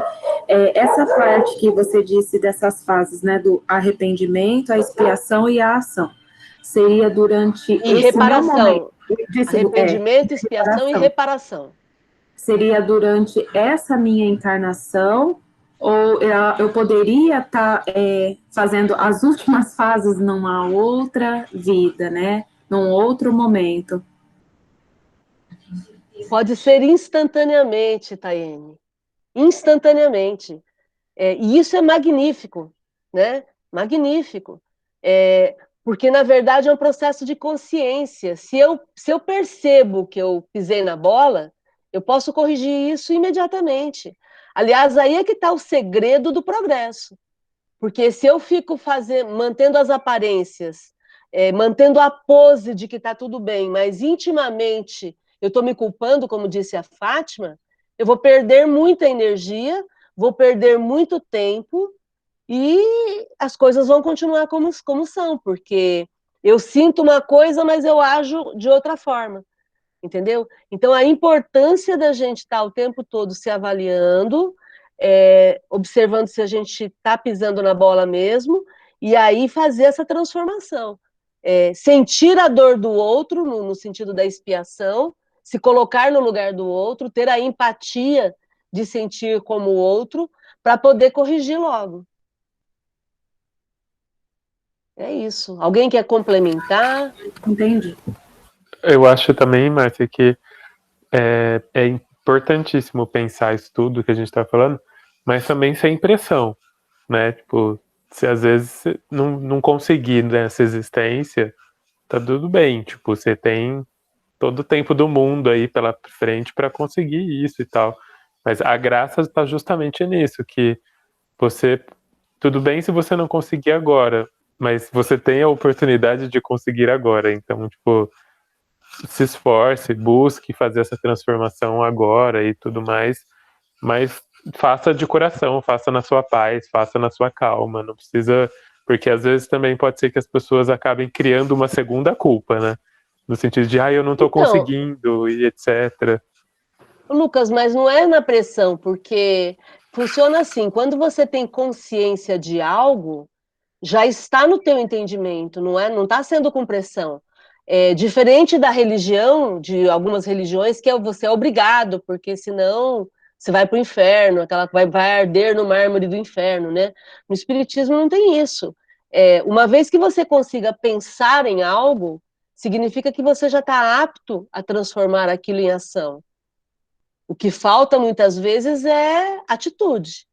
essa parte que você disse dessas fases, né, do arrependimento, a expiação e a ação, seria durante E esse meu momento. reparação. Arrependimento, expiação e reparação. Seria durante essa minha encarnação, ou eu poderia estar fazendo as últimas fases numa outra vida, né? Num outro momento. Pode ser instantaneamente, Taiane. Instantaneamente. E isso é magnífico, né? Magnífico. Porque, na verdade, é um processo de consciência. Se eu percebo que eu pisei na bola, eu posso corrigir isso imediatamente. Aliás, aí é que está o segredo do progresso. Porque se eu fico mantendo as aparências, mantendo a pose de que está tudo bem, mas intimamente eu estou me culpando, como disse a Fátima, eu vou perder muita energia, vou perder muito tempo e as coisas vão continuar como são, porque eu sinto uma coisa, mas eu ajo de outra forma, entendeu? Então, a importância da gente estar o tempo todo se avaliando, observando se a gente está pisando na bola mesmo, e aí fazer essa transformação. Sentir a dor do outro, no sentido da expiação, se colocar no lugar do outro, ter a empatia de sentir como o outro, para poder corrigir logo. É isso. Alguém quer complementar? Entendi. Eu acho também, Márcia, que é importantíssimo pensar isso tudo que a gente está falando, mas também sem pressão, né? Tipo, se às vezes não conseguir nessa existência, tá tudo bem. Tipo, você tem todo o tempo do mundo aí pela frente para conseguir isso e tal. Mas a graça está justamente nisso, que você, tudo bem se você não conseguir agora, mas você tem a oportunidade de conseguir agora. Então, tipo, se esforce, busque fazer essa transformação agora e tudo mais, mas faça de coração, faça na sua paz, faça na sua calma, não precisa, porque às vezes também pode ser que as pessoas acabem criando uma segunda culpa, né? No sentido de, eu não tô Então, conseguindo e etc. Lucas, mas não é na pressão, porque funciona assim, quando você tem consciência de algo, já está no teu entendimento, não está sendo com pressão. Diferente da religião, de algumas religiões, que você é obrigado, porque senão você vai para o inferno, vai arder no mármore do inferno, né? No Espiritismo não tem isso. Uma vez que você consiga pensar em algo, significa que você já está apto a transformar aquilo em ação. O que falta muitas vezes é atitude,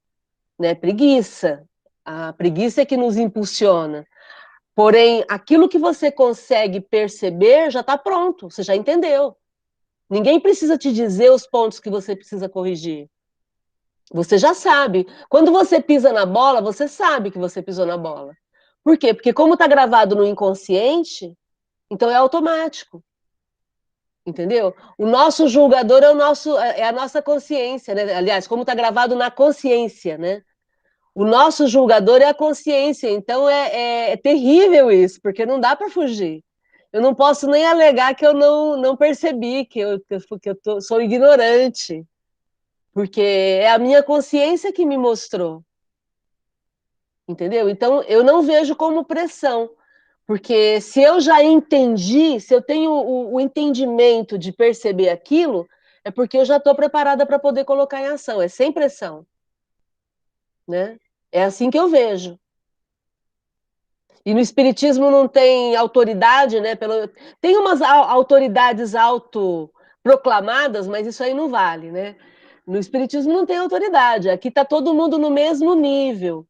né? Preguiça. A preguiça é que nos impulsiona. Porém, aquilo que você consegue perceber já está pronto, você já entendeu. Ninguém precisa te dizer os pontos que você precisa corrigir. Você já sabe. Quando você pisa na bola, você sabe que você pisou na bola. Por quê? Porque como está gravado no inconsciente, então é automático. Entendeu? O nosso julgador é a nossa consciência, né? Aliás, como está gravado na consciência, né? O nosso julgador é a consciência, então é terrível isso, porque não dá para fugir. Eu não posso nem alegar que eu não percebi, sou ignorante, porque é a minha consciência que me mostrou, entendeu? Então, eu não vejo como pressão, porque se eu já entendi, se eu tenho o entendimento de perceber aquilo, é porque eu já estou preparada para poder colocar em ação, é sem pressão, né? É assim que eu vejo. E no espiritismo não tem autoridade, né? Tem umas autoridades autoproclamadas, mas isso aí não vale, né? No espiritismo não tem autoridade. Aqui está todo mundo no mesmo nível.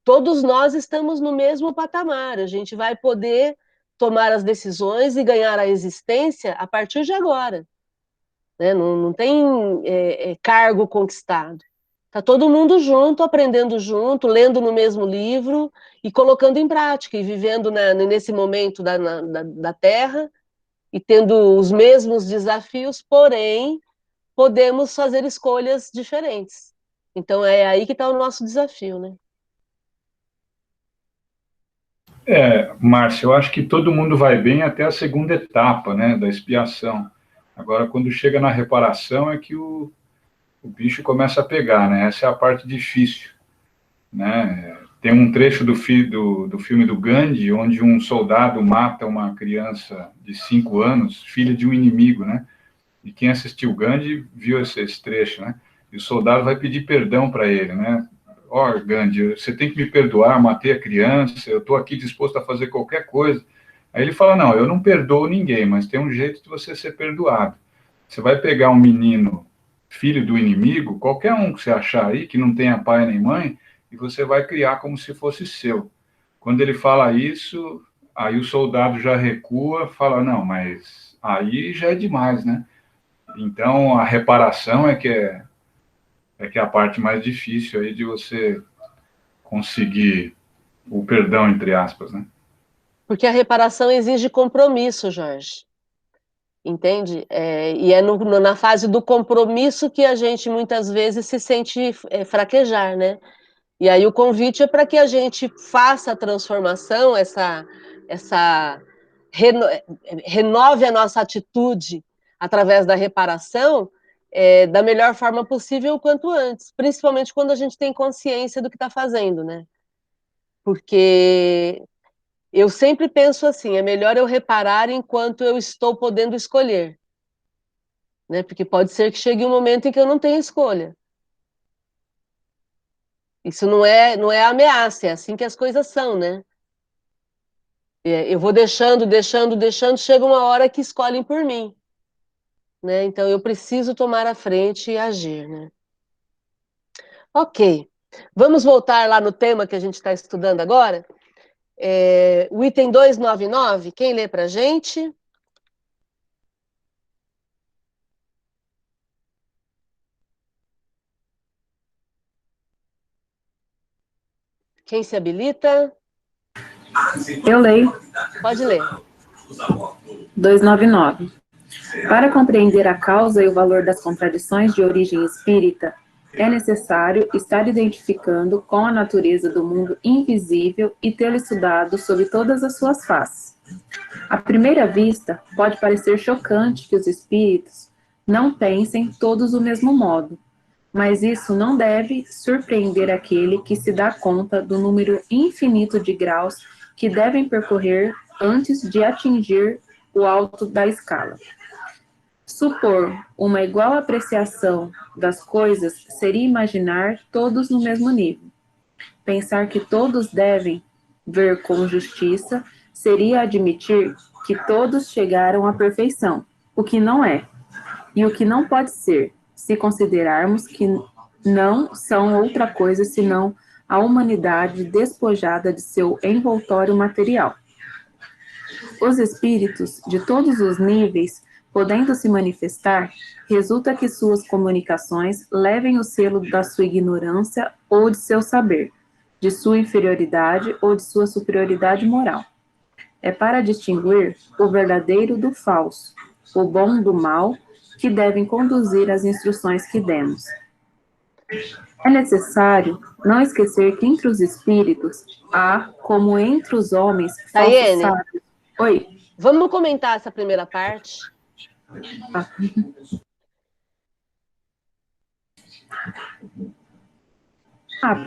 Todos nós estamos no mesmo patamar. A gente vai poder tomar as decisões e ganhar a existência a partir de agora, né? Não tem cargo conquistado. Está todo mundo junto, aprendendo junto, lendo no mesmo livro e colocando em prática, e vivendo nesse momento da Terra e tendo os mesmos desafios, porém, podemos fazer escolhas diferentes. Então, é aí que está o nosso desafio, né? Márcia, eu acho que todo mundo vai bem até a segunda etapa, né, da expiação. Agora, quando chega na reparação, é que o bicho começa a pegar, né? Essa é a parte difícil, né? Tem um trecho do filme do Gandhi, onde um soldado mata uma criança de 5 anos, filha de um inimigo, né? E quem assistiu Gandhi viu esse trecho, né? E o soldado vai pedir perdão para ele, né? Ó, Gandhi, você tem que me perdoar, matei a criança, eu estou aqui disposto a fazer qualquer coisa. Aí ele fala, não, eu não perdoo ninguém, mas tem um jeito de você ser perdoado. Você vai pegar um menino, filho do inimigo, qualquer um que você achar aí, que não tenha pai nem mãe, e você vai criar como se fosse seu. Quando ele fala isso, aí o soldado já recua, fala, não, mas aí já é demais, né? Então, a reparação é que é a parte mais difícil aí de você conseguir o perdão, entre aspas, né? Porque a reparação exige compromisso, Jorge. Entende? E é na fase do compromisso que a gente muitas vezes se sente fraquejar, né? E aí o convite é para que a gente faça a transformação, renove a nossa atitude através da reparação da melhor forma possível o quanto antes, principalmente quando a gente tem consciência do que está fazendo, né? Porque eu sempre penso assim, é melhor eu reparar enquanto eu estou podendo escolher, né? Porque pode ser que chegue um momento em que eu não tenha escolha. Isso não é ameaça, é assim que as coisas são, né? Eu vou deixando, chega uma hora que escolhem por mim, né? Então eu preciso tomar a frente e agir, né? Ok, vamos voltar lá no tema que a gente está estudando agora. O item 299, quem lê para a gente? Quem se habilita? Eu leio. Pode ler. 299. Para compreender a causa e o valor das contradições de origem espírita, é necessário estar identificando com a natureza do mundo invisível e tê-lo estudado sob todas as suas faces. À primeira vista, pode parecer chocante que os espíritos não pensem todos do mesmo modo, mas isso não deve surpreender aquele que se dá conta do número infinito de graus que devem percorrer antes de atingir o alto da escala. Supor uma igual apreciação das coisas seria imaginar todos no mesmo nível. Pensar que todos devem ver com justiça seria admitir que todos chegaram à perfeição, o que não é, e o que não pode ser, se considerarmos que não são outra coisa senão a humanidade despojada de seu envoltório material. Os espíritos, de todos os níveis, podendo se manifestar, resulta que suas comunicações levem o selo da sua ignorância ou de seu saber, de sua inferioridade ou de sua superioridade moral. É para distinguir o verdadeiro do falso, o bom do mal, que devem conduzir as instruções que demos. É necessário não esquecer que entre os espíritos há, como entre os homens, falsos Taiane, sábios. Oi. vamos comentar essa primeira parte? Tá.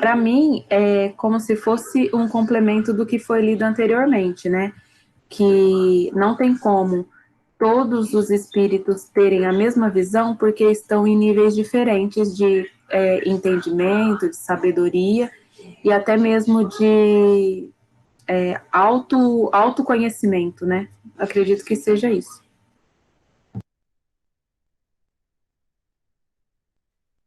Para mim, é como se fosse um complemento do que foi lido anteriormente, né? Que não tem como todos os espíritos terem a mesma visão, porque estão em níveis diferentes de entendimento, de sabedoria e até mesmo de autoconhecimento, né? Acredito que seja isso.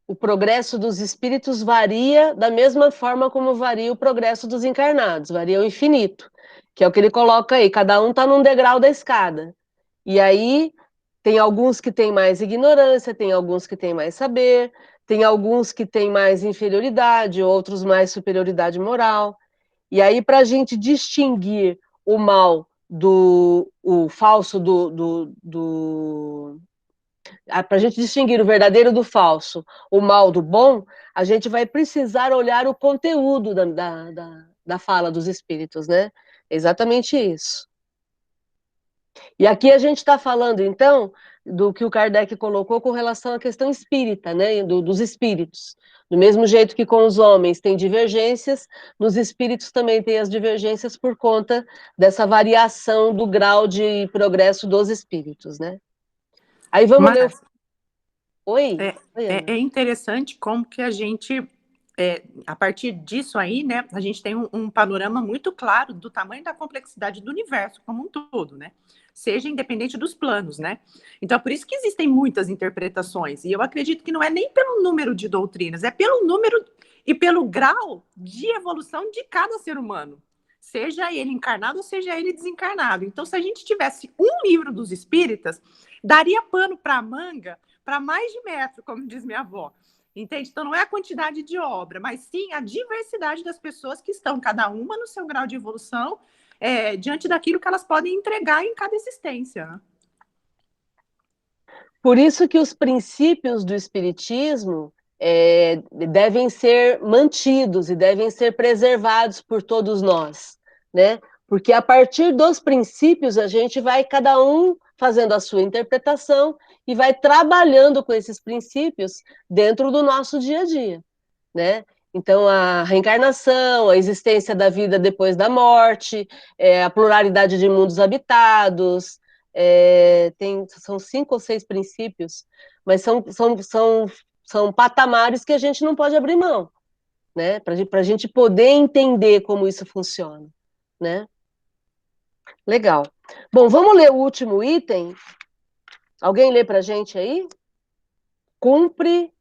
O progresso dos espíritos varia da mesma forma como varia o progresso dos encarnados, varia ao infinito, que é o que ele coloca aí, cada um está num degrau da escada. E aí tem alguns que têm mais ignorância, tem alguns que têm mais saber, tem alguns que têm mais inferioridade, outros mais superioridade moral. E aí, para a gente distinguir o mal o falso para a gente distinguir o verdadeiro do falso, o mal do bom, a gente vai precisar olhar o conteúdo da fala dos espíritos, né? É exatamente isso. E aqui a gente está falando, então, do que o Kardec colocou com relação à questão espírita, né? Dos espíritos. Do mesmo jeito que com os homens tem divergências, nos espíritos também tem as divergências por conta dessa variação do grau de progresso dos espíritos, né? Aí vamos ler o... Oi? Oi, Ana. É interessante como que a gente, a partir disso aí, né, a gente tem um panorama muito claro do tamanho da complexidade do universo como um todo, né? Seja independente dos planos, né? Então, por isso que existem muitas interpretações. E eu acredito que não é nem pelo número de doutrinas, é pelo número e pelo grau de evolução de cada ser humano. Seja ele encarnado ou seja ele desencarnado. Então, se a gente tivesse um livro dos espíritas, daria pano para manga para mais de metro, como diz minha avó. Entende? Então, não é a quantidade de obra, mas sim a diversidade das pessoas que estão, cada uma no seu grau de evolução, diante daquilo que elas podem entregar em cada existência. Né? Por isso que os princípios do Espiritismo devem ser mantidos e devem ser preservados por todos nós, né? Porque a partir dos princípios a gente vai cada um fazendo a sua interpretação e vai trabalhando com esses princípios dentro do nosso dia a dia, né? Então, a reencarnação, a existência da vida depois da morte, a pluralidade de mundos habitados, são 5 ou 6 princípios, mas são patamares que a gente não pode abrir mão, né? Para a gente poder entender como isso funciona, né? Legal. Bom, vamos ler o último item? Alguém lê para a gente aí? Cumpre.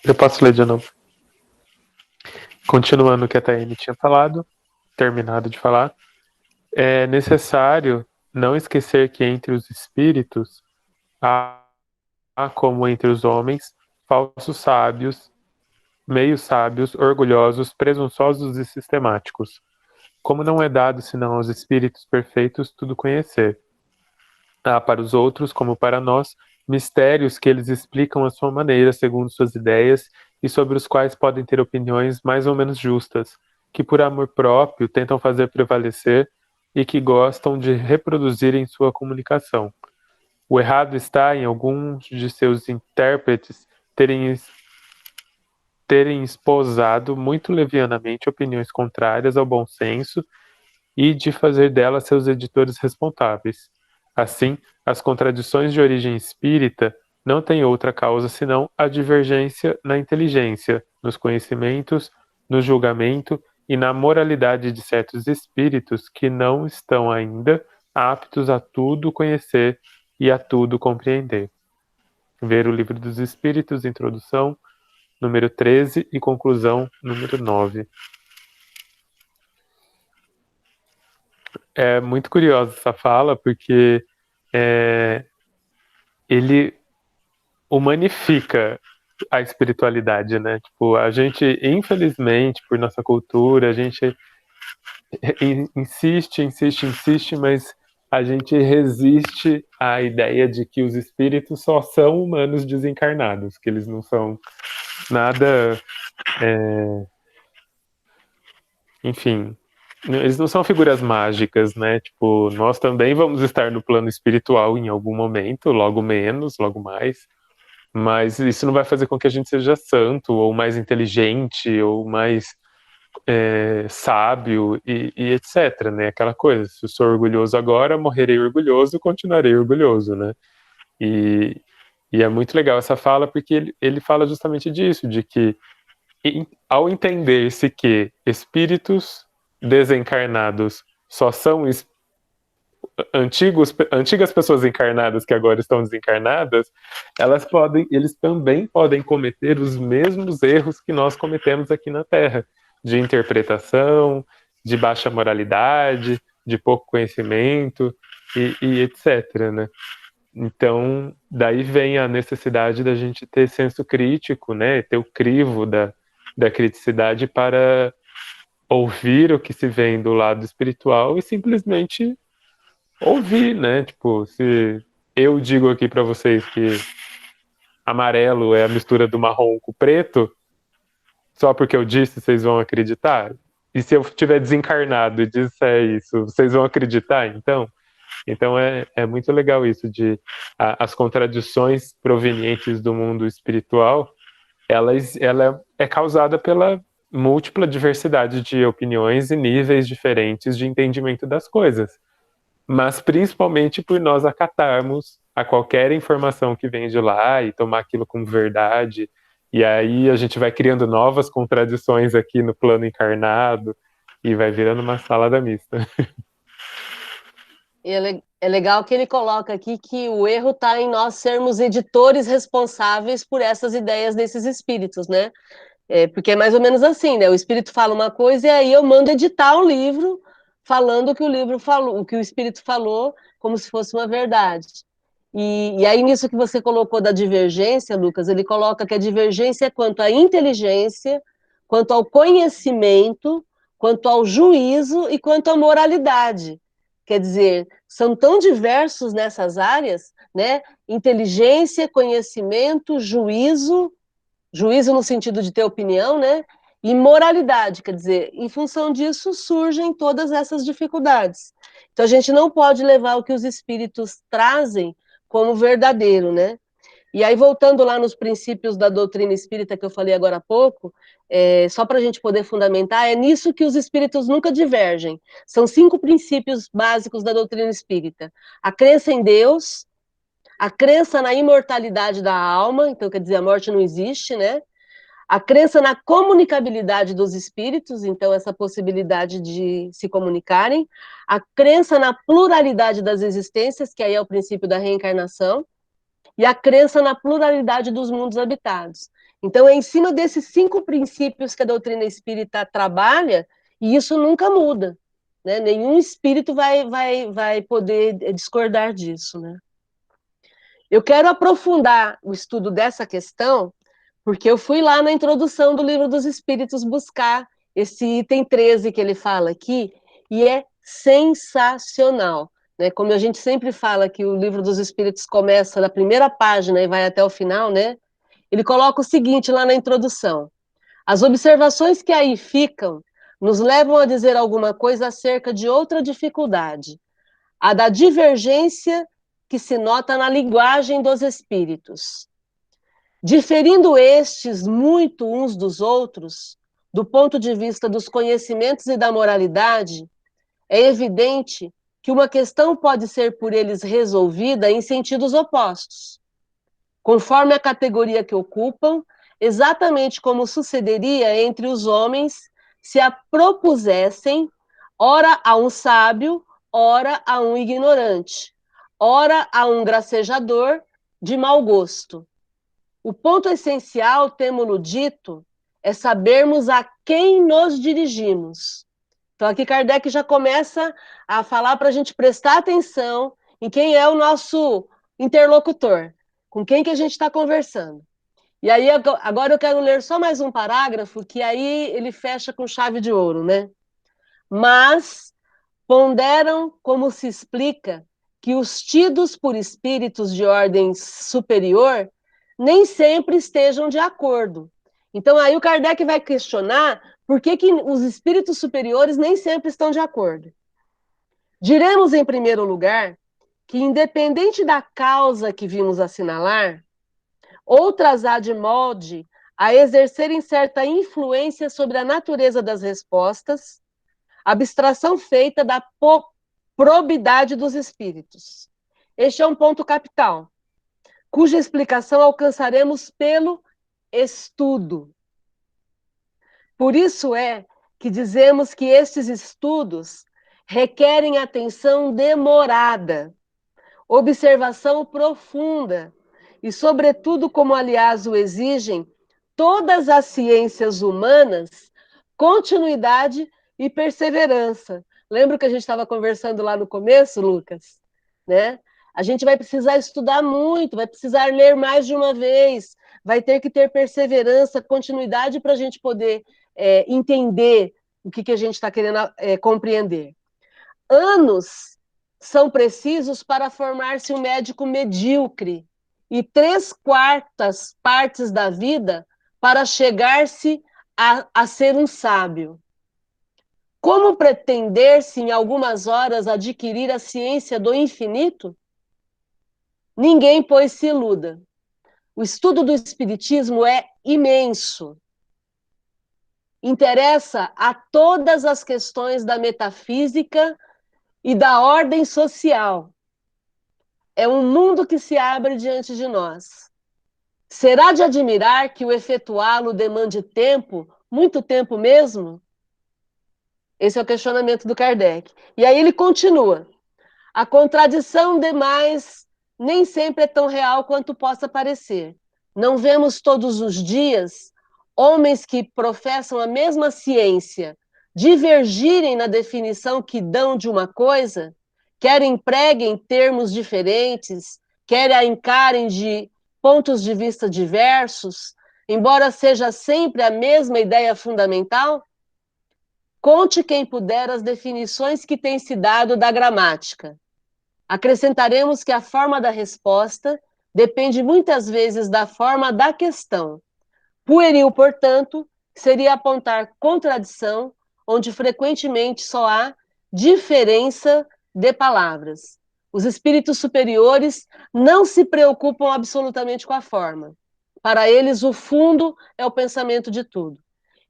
Eu posso ler de novo. Continuando o que a Taine tinha falado, terminado de falar, é necessário não esquecer que entre os espíritos há, como entre os homens, falsos sábios, meios sábios, orgulhosos, presunçosos e sistemáticos. Como não é dado senão aos espíritos perfeitos tudo conhecer. Há para os outros, como para nós, mistérios que eles explicam à sua maneira, segundo suas ideias, e sobre os quais podem ter opiniões mais ou menos justas, que por amor próprio tentam fazer prevalecer e que gostam de reproduzir em sua comunicação. O errado está em alguns de seus intérpretes terem esposado muito levianamente opiniões contrárias ao bom senso e de fazer delas seus editores responsáveis. Assim, as contradições de origem espírita não têm outra causa senão a divergência na inteligência, nos conhecimentos, no julgamento e na moralidade de certos espíritos que não estão ainda aptos a tudo conhecer e a tudo compreender. Ver o Livro dos Espíritos, introdução, número 13 e conclusão, número 9. É muito curiosa essa fala, porque ele humanifica a espiritualidade, né? Tipo, a gente, infelizmente, por nossa cultura, a gente insiste, mas a gente resiste à ideia de que os espíritos só são humanos desencarnados, que eles não são nada, enfim, eles não são figuras mágicas, né? Tipo, nós também vamos estar no plano espiritual em algum momento, logo menos, logo mais, mas isso não vai fazer com que a gente seja santo, ou mais inteligente, ou mais sábio e etc, né? Aquela coisa, se eu sou orgulhoso agora, morrerei orgulhoso, continuarei orgulhoso, né? E, e é muito legal essa fala, porque ele fala justamente disso, de que ao entender-se que espíritos desencarnados só são antigas pessoas encarnadas que agora estão desencarnadas, eles também podem cometer os mesmos erros que nós cometemos aqui na Terra, de interpretação, de baixa moralidade, de pouco conhecimento e etc, né? Então, daí vem a necessidade da gente ter senso crítico, né? Ter o crivo da criticidade para ouvir o que se vem do lado espiritual e simplesmente ouvir, né? Tipo, se eu digo aqui para vocês que amarelo é a mistura do marrom com o preto, só porque eu disse, vocês vão acreditar? E se eu estiver desencarnado e disser isso, vocês vão acreditar, então? Então é muito legal isso de as contradições provenientes do mundo espiritual, ela é causada pela múltipla diversidade de opiniões e níveis diferentes de entendimento das coisas, mas principalmente por nós acatarmos a qualquer informação que vem de lá e tomar aquilo como verdade, e aí a gente vai criando novas contradições aqui no plano encarnado e vai virando uma salada mista. E é legal que ele coloca aqui que o erro está em nós sermos editores responsáveis por essas ideias desses espíritos, né? Porque é mais ou menos assim, né? O espírito fala uma coisa e aí eu mando editar o livro falando o que o livro falou, o que o espírito falou, como se fosse uma verdade. E aí, nisso que você colocou da divergência, Lucas, ele coloca que a divergência é quanto à inteligência, quanto ao conhecimento, quanto ao juízo e quanto à moralidade. Quer dizer, são tão diversos nessas áreas, né? Inteligência, conhecimento, juízo no sentido de ter opinião, né? E moralidade, quer dizer, em função disso surgem todas essas dificuldades. Então a gente não pode levar o que os espíritos trazem como verdadeiro, né? E aí, voltando lá nos princípios da doutrina espírita que eu falei agora há pouco, só para a gente poder fundamentar, é nisso que os espíritos nunca divergem. São 5 princípios básicos da doutrina espírita: a crença em Deus, a crença na imortalidade da alma, então quer dizer, a morte não existe, né? A crença na comunicabilidade dos espíritos, então essa possibilidade de se comunicarem, a crença na pluralidade das existências, que aí é o princípio da reencarnação, e a crença na pluralidade dos mundos habitados. Então é em cima desses 5 princípios que a doutrina espírita trabalha, e isso nunca muda, né? Nenhum espírito vai poder discordar disso, né? Eu quero aprofundar o estudo dessa questão, porque eu fui lá na introdução do Livro dos Espíritos buscar esse item 13 que ele fala aqui, e é sensacional, né? Como a gente sempre fala que o Livro dos Espíritos começa na primeira página e vai até o final, né? Ele coloca o seguinte lá na introdução: as observações que aí ficam nos levam a dizer alguma coisa acerca de outra dificuldade, a da divergência que se nota na linguagem dos espíritos. Diferindo estes muito uns dos outros, do ponto de vista dos conhecimentos e da moralidade, é evidente que uma questão pode ser por eles resolvida em sentidos opostos, conforme a categoria que ocupam, exatamente como sucederia entre os homens se a propusessem, ora a um sábio, ora a um ignorante, ora a um gracejador de mau gosto. O ponto essencial, temo-lo dito, é sabermos a quem nos dirigimos. Então, aqui Kardec já começa a falar para a gente prestar atenção em quem é o nosso interlocutor. Com quem que a gente está conversando? E aí, agora eu quero ler só mais um parágrafo, que aí ele fecha com chave de ouro, né? Mas ponderam como se explica que os tidos por espíritos de ordem superior nem sempre estejam de acordo. Então, aí o Kardec vai questionar por que os espíritos superiores nem sempre estão de acordo. Diremos, em primeiro lugar, que, independente da causa que vimos assinalar, outras há de molde a exercerem certa influência sobre a natureza das respostas, abstração feita da probidade dos espíritos. Este é um ponto capital, cuja explicação alcançaremos pelo estudo. Por isso é que dizemos que estes estudos requerem atenção demorada, observação profunda e, sobretudo, como aliás o exigem todas as ciências humanas, continuidade e perseverança. Lembra que a gente estava conversando lá no começo, Lucas? Né? A gente vai precisar estudar muito, vai precisar ler mais de uma vez, vai ter que ter perseverança, continuidade para a gente poder entender o que a gente está querendo compreender. Anos são precisos para formar-se um médico medíocre e 3/4 partes da vida para chegar-se a ser um sábio. Como pretender-se em algumas horas adquirir a ciência do infinito? Ninguém, pois, se iluda. O estudo do Espiritismo é imenso. Interessa a todas as questões da metafísica e da ordem social. É um mundo que se abre diante de nós. Será de admirar que o efetuá-lo demande tempo, muito tempo mesmo? Esse é o questionamento do Kardec. E aí ele continua. A contradição demais nem sempre é tão real quanto possa parecer. Não vemos todos os dias homens que professam a mesma ciência divergirem na definição que dão de uma coisa, quer empreguem termos diferentes, quer a encarem de pontos de vista diversos, embora seja sempre a mesma ideia fundamental? Conte quem puder as definições que têm se dado da gramática. Acrescentaremos que a forma da resposta depende muitas vezes da forma da questão. Pueril, portanto, seria apontar contradição, onde frequentemente só há diferença de palavras. Os espíritos superiores não se preocupam absolutamente com a forma. Para eles, o fundo é o pensamento de tudo.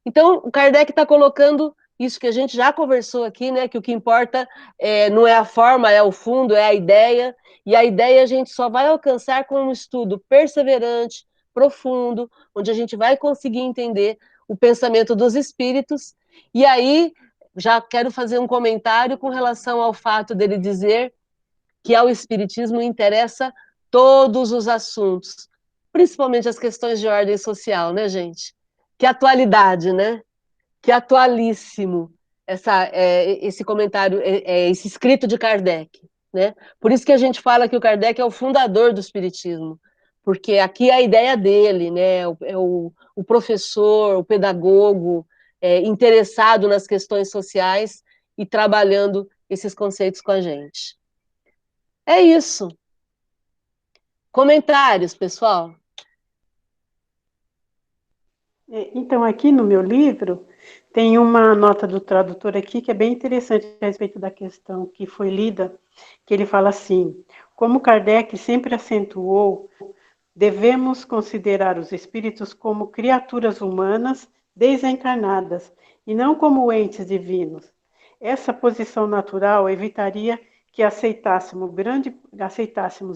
Então, o Kardec está colocando isso que a gente já conversou aqui, né? Que o que importa não é a forma, é o fundo, é a ideia. E a ideia a gente só vai alcançar com um estudo perseverante, profundo, onde a gente vai conseguir entender o pensamento dos espíritos. E aí, já quero fazer um comentário com relação ao fato dele dizer que ao espiritismo interessa todos os assuntos, principalmente as questões de ordem social, né, gente? Que atualidade, né? Que atualíssimo esse comentário, esse escrito de Kardec, né? Por isso que a gente fala que o Kardec é o fundador do espiritismo, porque aqui é a ideia dele, né? O professor, o pedagogo, interessado nas questões sociais e trabalhando esses conceitos com a gente. É isso. Comentários, pessoal? Então, aqui no meu livro, tem uma nota do tradutor aqui que é bem interessante a respeito da questão que foi lida, que ele fala assim: como Kardec sempre acentuou, devemos considerar os espíritos como criaturas humanas desencarnadas e não como entes divinos. Essa posição natural evitaria que aceitássemos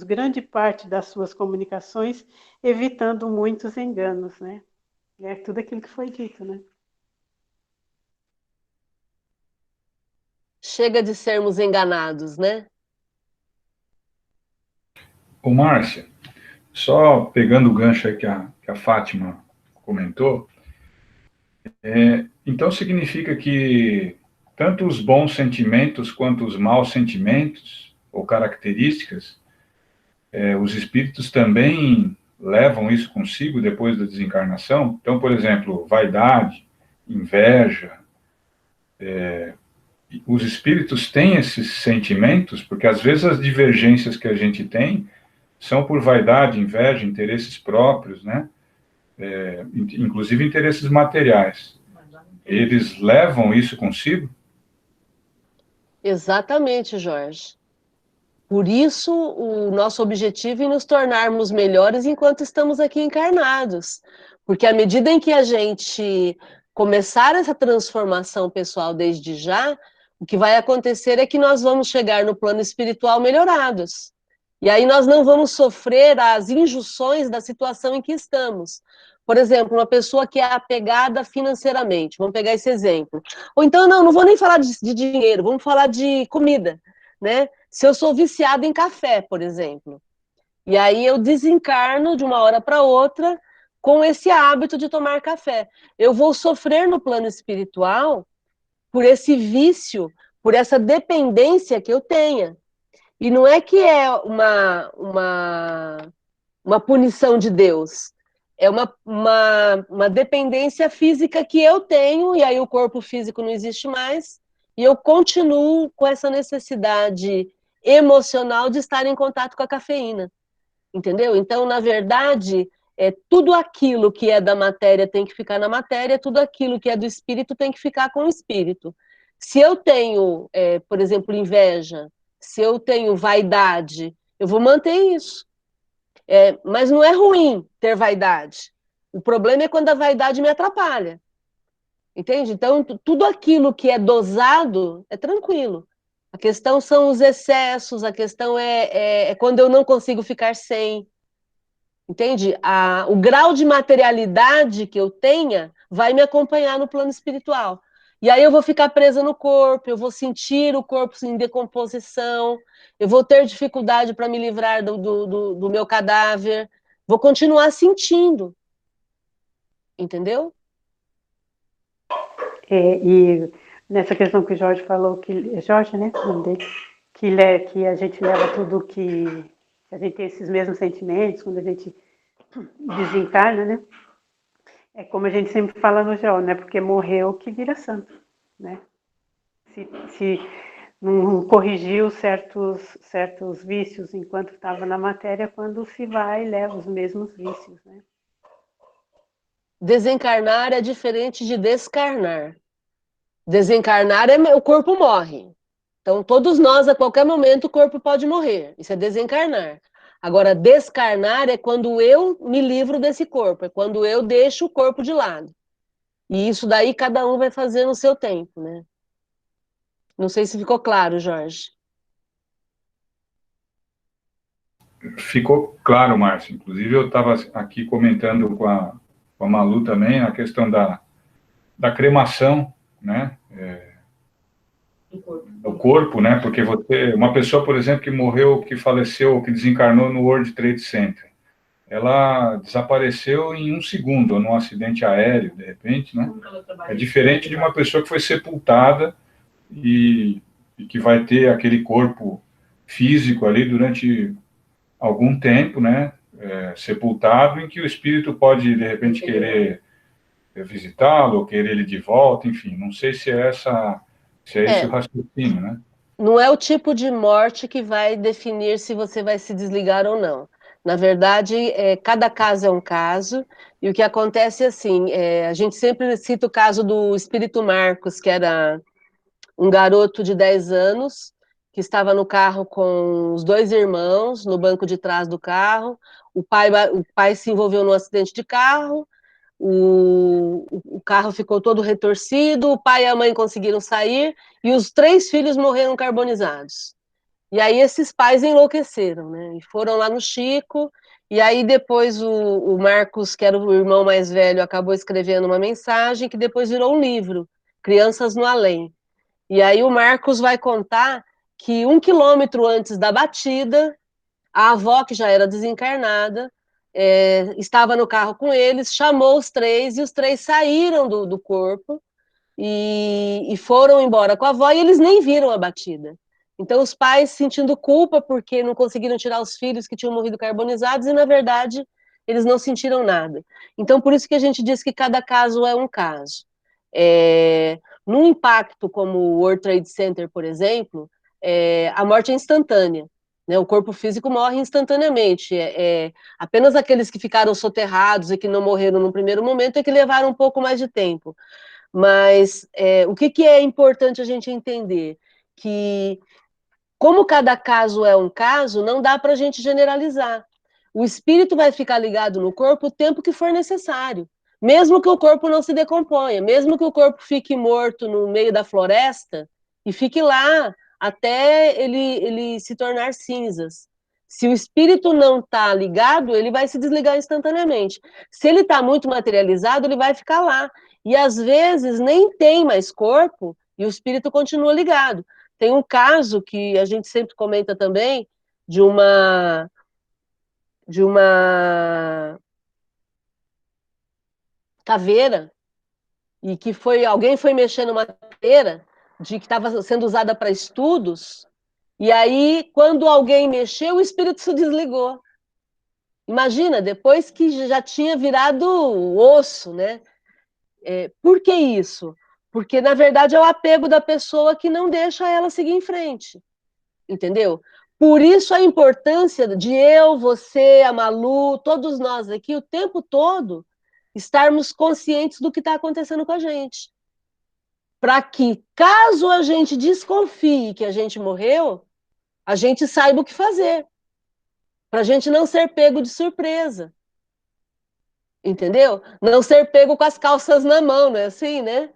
grande parte das suas comunicações, evitando muitos enganos, né? É tudo aquilo que foi dito, né? Chega de sermos enganados, né? Ô, Márcia, só pegando o gancho aí que a Fátima comentou, então significa que tanto os bons sentimentos quanto os maus sentimentos ou características os espíritos também levam isso consigo depois da desencarnação? Então, por exemplo, vaidade, inveja, os espíritos têm esses sentimentos, porque às vezes as divergências que a gente tem são por vaidade, inveja, interesses próprios, né? Inclusive interesses materiais. Eles levam isso consigo? Exatamente, Jorge. Por isso, o nosso objetivo é nos tornarmos melhores enquanto estamos aqui encarnados. Porque à medida em que a gente começar essa transformação pessoal desde já, o que vai acontecer é que nós vamos chegar no plano espiritual melhorados. E aí nós não vamos sofrer as injunções da situação em que estamos. Por exemplo, uma pessoa que é apegada financeiramente, vamos pegar esse exemplo. Ou então, não vou nem falar de dinheiro, vamos falar de comida, né? Se eu sou viciada em café, por exemplo, e aí eu desencarno de uma hora para outra com esse hábito de tomar café, eu vou sofrer no plano espiritual por esse vício, por essa dependência que eu tenha. E não é que é uma punição de Deus, é uma dependência física que eu tenho, e aí o corpo físico não existe mais, e eu continuo com essa necessidade emocional de estar em contato com a cafeína, entendeu? Então, na verdade, tudo aquilo que é da matéria tem que ficar na matéria, tudo aquilo que é do espírito tem que ficar com o espírito. Se eu tenho, por exemplo, inveja, se eu tenho vaidade, eu vou manter isso. Mas não é ruim ter vaidade. O problema é quando a vaidade me atrapalha. Entende? Então, tudo aquilo que é dosado é tranquilo. A questão são os excessos, a questão é quando eu não consigo ficar sem. Entende? O grau de materialidade que eu tenha vai me acompanhar no plano espiritual. E aí eu vou ficar presa no corpo, eu vou sentir o corpo em decomposição, eu vou ter dificuldade para me livrar do meu cadáver, vou continuar sentindo. Entendeu? E nessa questão que o Jorge falou, Jorge, né, o nome dele, que a gente leva tudo que a gente tem esses mesmos sentimentos quando a gente desencarna, né? É como a gente sempre fala no Jó, né? Porque morreu que vira santo, né? Se não corrigiu certos vícios enquanto estava na matéria, quando se vai, leva os mesmos vícios, né? Desencarnar é diferente de descarnar. Desencarnar o corpo morre. Então, todos nós, a qualquer momento, o corpo pode morrer. Isso é desencarnar. Agora, descarnar é quando eu me livro desse corpo, é quando eu deixo o corpo de lado. E isso daí cada um vai fazer no seu tempo, né? Não sei se ficou claro, Jorge. Ficou claro, Márcio. Inclusive, eu estava aqui comentando com a Malu também a questão da cremação, né? Do corpo, né? Porque uma pessoa, por exemplo, que morreu, que faleceu, que desencarnou no World Trade Center, ela desapareceu em 1 segundo, num acidente aéreo, de repente, né? É diferente de uma pessoa que foi sepultada e que vai ter aquele corpo físico ali durante algum tempo, né? Sepultado, em que o espírito pode, de repente, querer visitá-lo, ou querer ele de volta, enfim. Não sei se é esse o raciocínio, né? Não é o tipo de morte que vai definir se você vai se desligar ou não. Na verdade, cada caso é um caso, e o que acontece é assim, a gente sempre cita o caso do Espírito Marcos, que era um garoto de 10 anos, que estava no carro com os 2 irmãos, no banco de trás do carro, o pai se envolveu num acidente de carro, o carro ficou todo retorcido, o pai e a mãe conseguiram sair, e os 3 filhos morreram carbonizados. E aí esses pais enlouqueceram, né? E foram lá no Chico, e aí depois o Marcos, que era o irmão mais velho, acabou escrevendo uma mensagem que depois virou um livro, Crianças no Além. E aí o Marcos vai contar que 1 quilômetro antes da batida, a avó, que já era desencarnada, estava no carro com eles, chamou os 3, e os 3 saíram do corpo e foram embora com a avó, e eles nem viram a batida. Então, os pais sentindo culpa porque não conseguiram tirar os filhos que tinham morrido carbonizados e, na verdade, eles não sentiram nada. Então, por isso que a gente diz que cada caso é um caso. Num impacto como o World Trade Center, por exemplo, a morte é instantânea. Né? O corpo físico morre instantaneamente. Apenas aqueles que ficaram soterrados e que não morreram no primeiro momento é que levaram um pouco mais de tempo. Mas o que é importante a gente entender? Que, como cada caso é um caso, não dá para a gente generalizar. O espírito vai ficar ligado no corpo o tempo que for necessário. Mesmo que o corpo não se decomponha, mesmo que o corpo fique morto no meio da floresta e fique lá até ele se tornar cinzas. Se o espírito não está ligado, ele vai se desligar instantaneamente. Se ele está muito materializado, ele vai ficar lá. E às vezes nem tem mais corpo e o espírito continua ligado. Tem um caso que a gente sempre comenta também de uma caveira e que alguém foi mexer numa caveira de que estava sendo usada para estudos e aí quando alguém mexeu o espírito se desligou. Imagina, depois que já tinha virado osso, né? Por que isso? Porque na verdade é o apego da pessoa que não deixa ela seguir em frente, entendeu? Por isso a importância de eu, você, a Malu, todos nós aqui, o tempo todo, estarmos conscientes do que está acontecendo com a gente. Para que, caso a gente desconfie que a gente morreu, a gente saiba o que fazer. Para a gente não ser pego de surpresa. Entendeu? Não ser pego com as calças na mão, não é assim, né?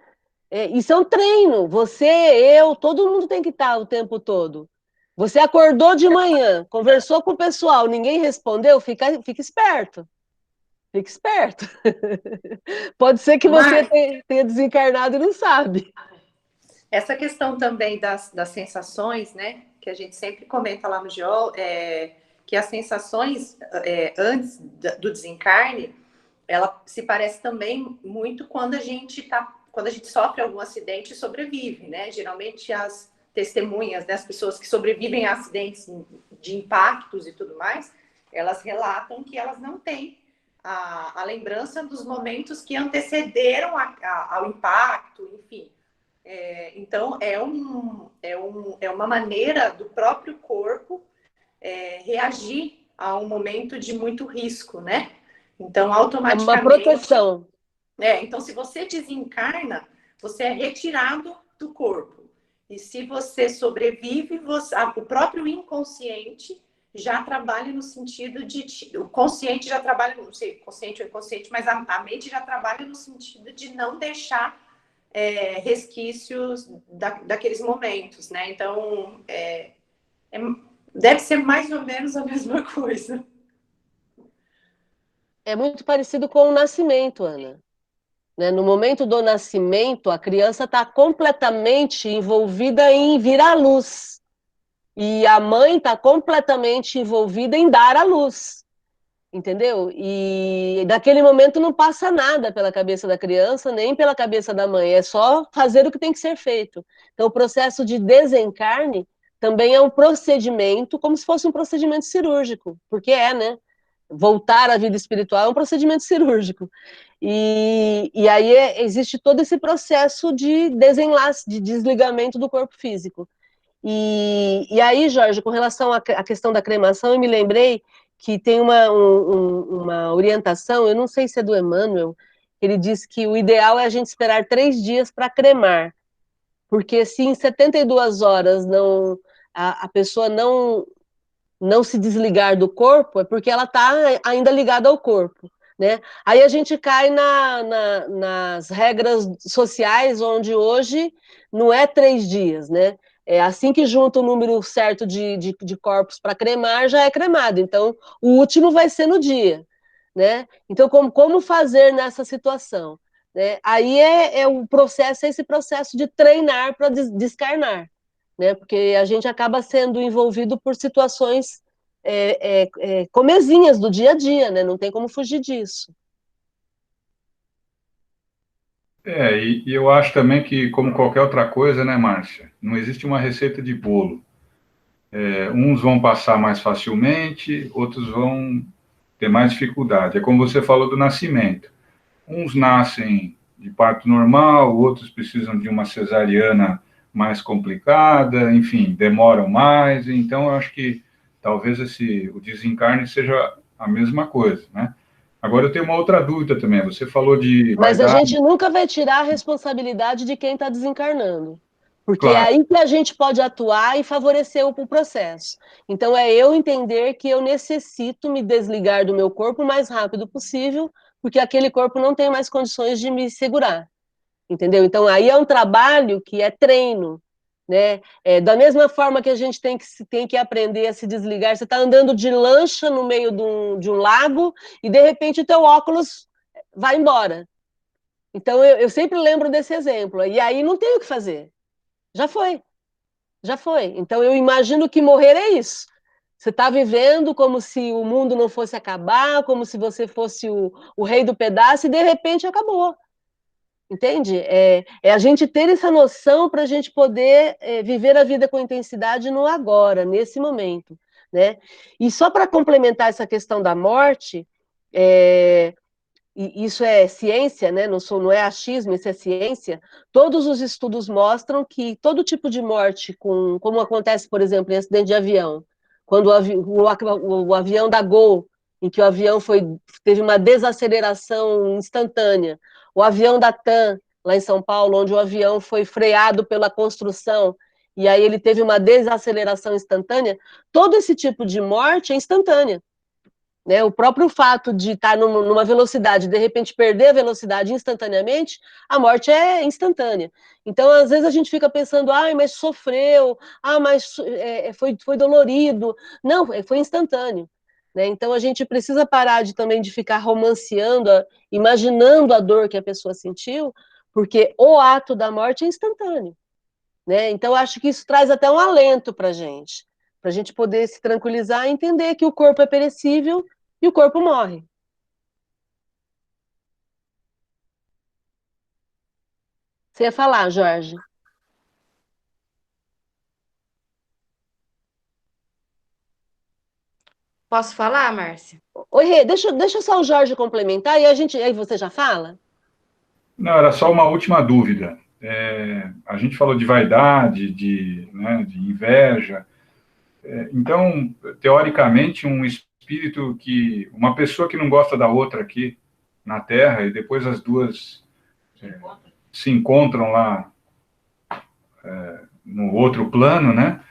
Isso é um treino. Você, eu, todo mundo tem que estar o tempo todo. Você acordou de manhã, conversou com o pessoal, ninguém respondeu, fica esperto. Fica esperto. Pode ser que você tenha desencarnado e não sabe. Essa questão também das sensações, né? Que a gente sempre comenta lá no GEOL, que as sensações antes do desencarne, ela se parece também muito quando a gente sofre algum acidente e sobrevive, né? Geralmente as testemunhas, né, as pessoas que sobrevivem a acidentes de impactos e tudo mais, elas relatam que elas não têm a lembrança dos momentos que antecederam ao impacto, enfim. Então, é uma maneira do próprio corpo reagir a um momento de muito risco, né? Então, automaticamente... É uma proteção. Então, se você desencarna, você é retirado do corpo. E se você sobrevive, o próprio inconsciente já trabalha no sentido de... O consciente já trabalha, não sei, consciente ou inconsciente, mas a mente já trabalha no sentido de não deixar resquícios daqueles momentos, né? Então, deve ser mais ou menos a mesma coisa. É muito parecido com o nascimento, Ana. Né? No momento do nascimento, a criança está completamente envolvida em vir à luz. E a mãe está completamente envolvida em dar à luz. Entendeu? E daquele momento não passa nada pela cabeça da criança, nem pela cabeça da mãe, é só fazer o que tem que ser feito. Então, o processo de desencarne também é um procedimento, como se fosse um procedimento cirúrgico, porque né? Voltar à vida espiritual é um procedimento cirúrgico. E aí existe todo esse processo de desenlace, de desligamento do corpo físico. E aí, Jorge, com relação à questão da cremação, eu me lembrei que tem uma orientação, eu não sei se é do Emmanuel, ele diz que o ideal é a gente esperar 3 dias para cremar, porque se em 72 horas a pessoa não se desligar do corpo, é porque ela está ainda ligada ao corpo. Né? Aí a gente cai nas regras sociais, onde hoje não é 3 dias, né? Assim que junta o número certo de corpos para cremar, já é cremado. Então, o último vai ser no dia. Né? Então, como fazer nessa situação? Né? Aí esse processo de treinar para descarnar. Né? Porque a gente acaba sendo envolvido por situações comezinhas do dia a dia, né? Não tem como fugir disso. E eu acho também que, como qualquer outra coisa, né, Márcia, não existe uma receita de bolo. uns vão passar mais facilmente, outros vão ter mais dificuldade. É como você falou do nascimento. Uns nascem de parto normal, outros precisam de uma cesariana mais complicada, enfim, demoram mais. Então, eu acho que talvez o desencarne seja a mesma coisa, né? Agora, eu tenho uma outra dúvida também. Você falou de Mas a vaidade. gente nunca vai tirar a responsabilidade de quem está desencarnando. Porque é Claro. aí que a gente pode atuar e favorecer o processo. Então, é eu entender que eu necessito me desligar do meu corpo o mais rápido possível, porque aquele corpo não tem mais condições de me segurar. Entendeu? Então, aí é um trabalho que é treino. Né? Da mesma forma que a gente tem que aprender a se desligar, você está andando de lancha no meio de um lago e, de repente, o teu óculos vai embora. Então, eu sempre lembro desse exemplo. E aí não tem o que fazer. Já foi. Já foi. Então, eu imagino que morrer é isso. Você está vivendo como se o mundo não fosse acabar, como se você fosse o rei do pedaço, e de repente acabou. Entende? É a gente ter essa noção para a gente poder viver a vida com intensidade no agora, nesse momento. Né? E só para complementar essa questão da morte, e isso é ciência, né? Não é achismo, isso é ciência. Todos os estudos mostram que todo tipo de morte, como acontece, por exemplo, em acidente de avião, quando o avião da Gol, em que o avião teve uma desaceleração instantânea, o avião da TAM, lá em São Paulo, onde o avião foi freado pela construção, e aí ele teve uma desaceleração instantânea, todo esse tipo de morte é instantânea. Né? O próprio fato de estar numa velocidade, de repente perder a velocidade instantaneamente, a morte é instantânea. Então, às vezes a gente fica pensando, mas sofreu, mas foi dolorido. Não, foi instantâneo. Né? Então, a gente precisa parar também de ficar romanceando, imaginando a dor que a pessoa sentiu, porque o ato da morte é instantâneo. Né? Então, acho que isso traz até um alento para a gente poder se tranquilizar e entender que o corpo é perecível e o corpo morre. Você ia falar, Jorge? Posso falar, Márcia? Oi, Rê, deixa só o Jorge complementar e aí você já fala? Não, era só uma última dúvida. A gente falou de vaidade, né, de inveja. Então, teoricamente, uma pessoa que não gosta da outra aqui na Terra, e depois as duas se encontram lá no outro plano, né?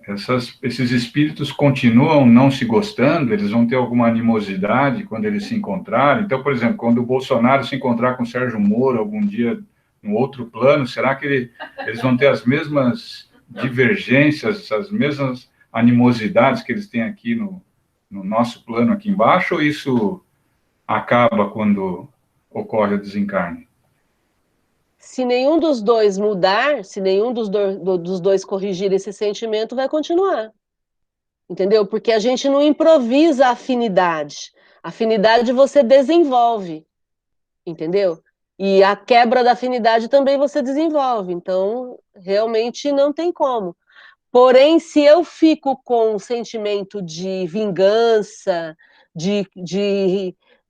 Esses espíritos continuam não se gostando, eles vão ter alguma animosidade quando eles se encontrarem. Então, por exemplo, quando o Bolsonaro se encontrar com o Sérgio Moro algum dia no outro plano, será que eles vão ter as mesmas divergências, as mesmas animosidades que eles têm aqui no nosso plano aqui embaixo, ou isso acaba quando ocorre o desencarne? Se nenhum dos dois mudar, se nenhum dos dois corrigir esse sentimento, vai continuar. Entendeu? Porque a gente não improvisa a afinidade. A afinidade você desenvolve. Entendeu? E a quebra da afinidade também você desenvolve. Então, realmente não tem como. Porém, se eu fico com um sentimento de vingança,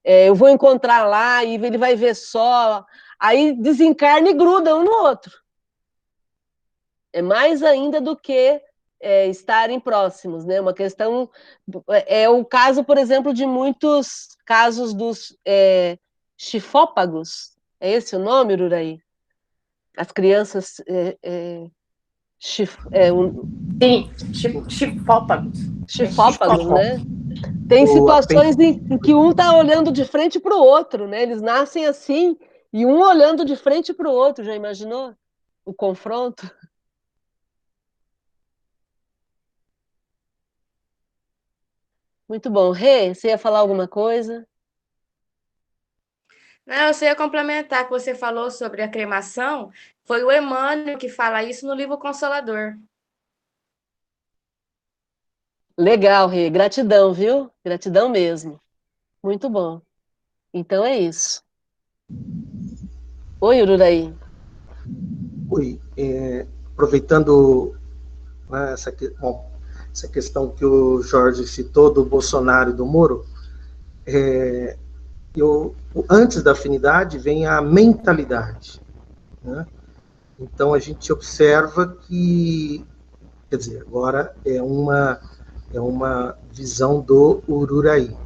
eu vou encontrar lá e ele vai ver só, aí desencarna e gruda um no outro. É mais ainda do que estarem próximos, né? Uma questão é o caso, por exemplo, de muitos casos dos chifópagos. É esse o nome, Uraí? As crianças Sim, chifópagos. chifópagos, né? Tem situações em que um está olhando de frente para o outro, né? Eles nascem assim, e um olhando de frente para o outro, já imaginou? O confronto. Muito bom. Rê, você ia falar alguma coisa? Não, eu só ia complementar que você falou sobre a cremação. Foi o Emmanuel que fala isso no livro Consolador. Legal, Rê. Gratidão, viu? Gratidão mesmo. Muito bom. Então é isso. Oi, Ururaí. Oi, aproveitando bom, essa questão que o Jorge citou do Bolsonaro e do Moro, antes da afinidade vem a mentalidade, né? Então a gente observa que, quer dizer, agora é uma visão do Ururaí.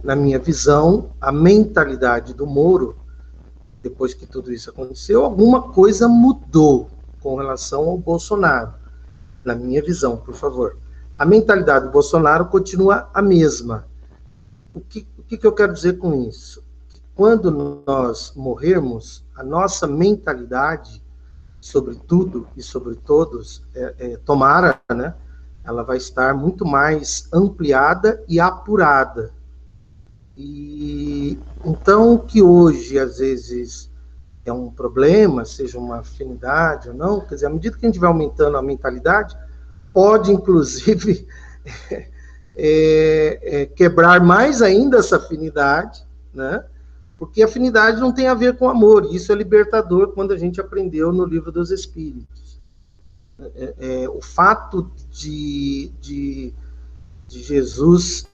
Na minha visão, a mentalidade do Moro, depois que tudo isso aconteceu, alguma coisa mudou com relação ao Bolsonaro. Na minha visão, por favor. A mentalidade do Bolsonaro continua a mesma. O que eu quero dizer com isso? Quando nós morrermos, a nossa mentalidade sobre tudo e sobre todos, tomara, né? Ela vai estar muito mais ampliada e apurada. E então, que hoje, às vezes, é um problema, seja uma afinidade ou não, quer dizer, à medida que a gente vai aumentando a mentalidade, pode, inclusive, quebrar mais ainda essa afinidade, né? Porque afinidade não tem a ver com amor, e isso é libertador quando a gente aprendeu no Livro dos Espíritos. O fato de Jesus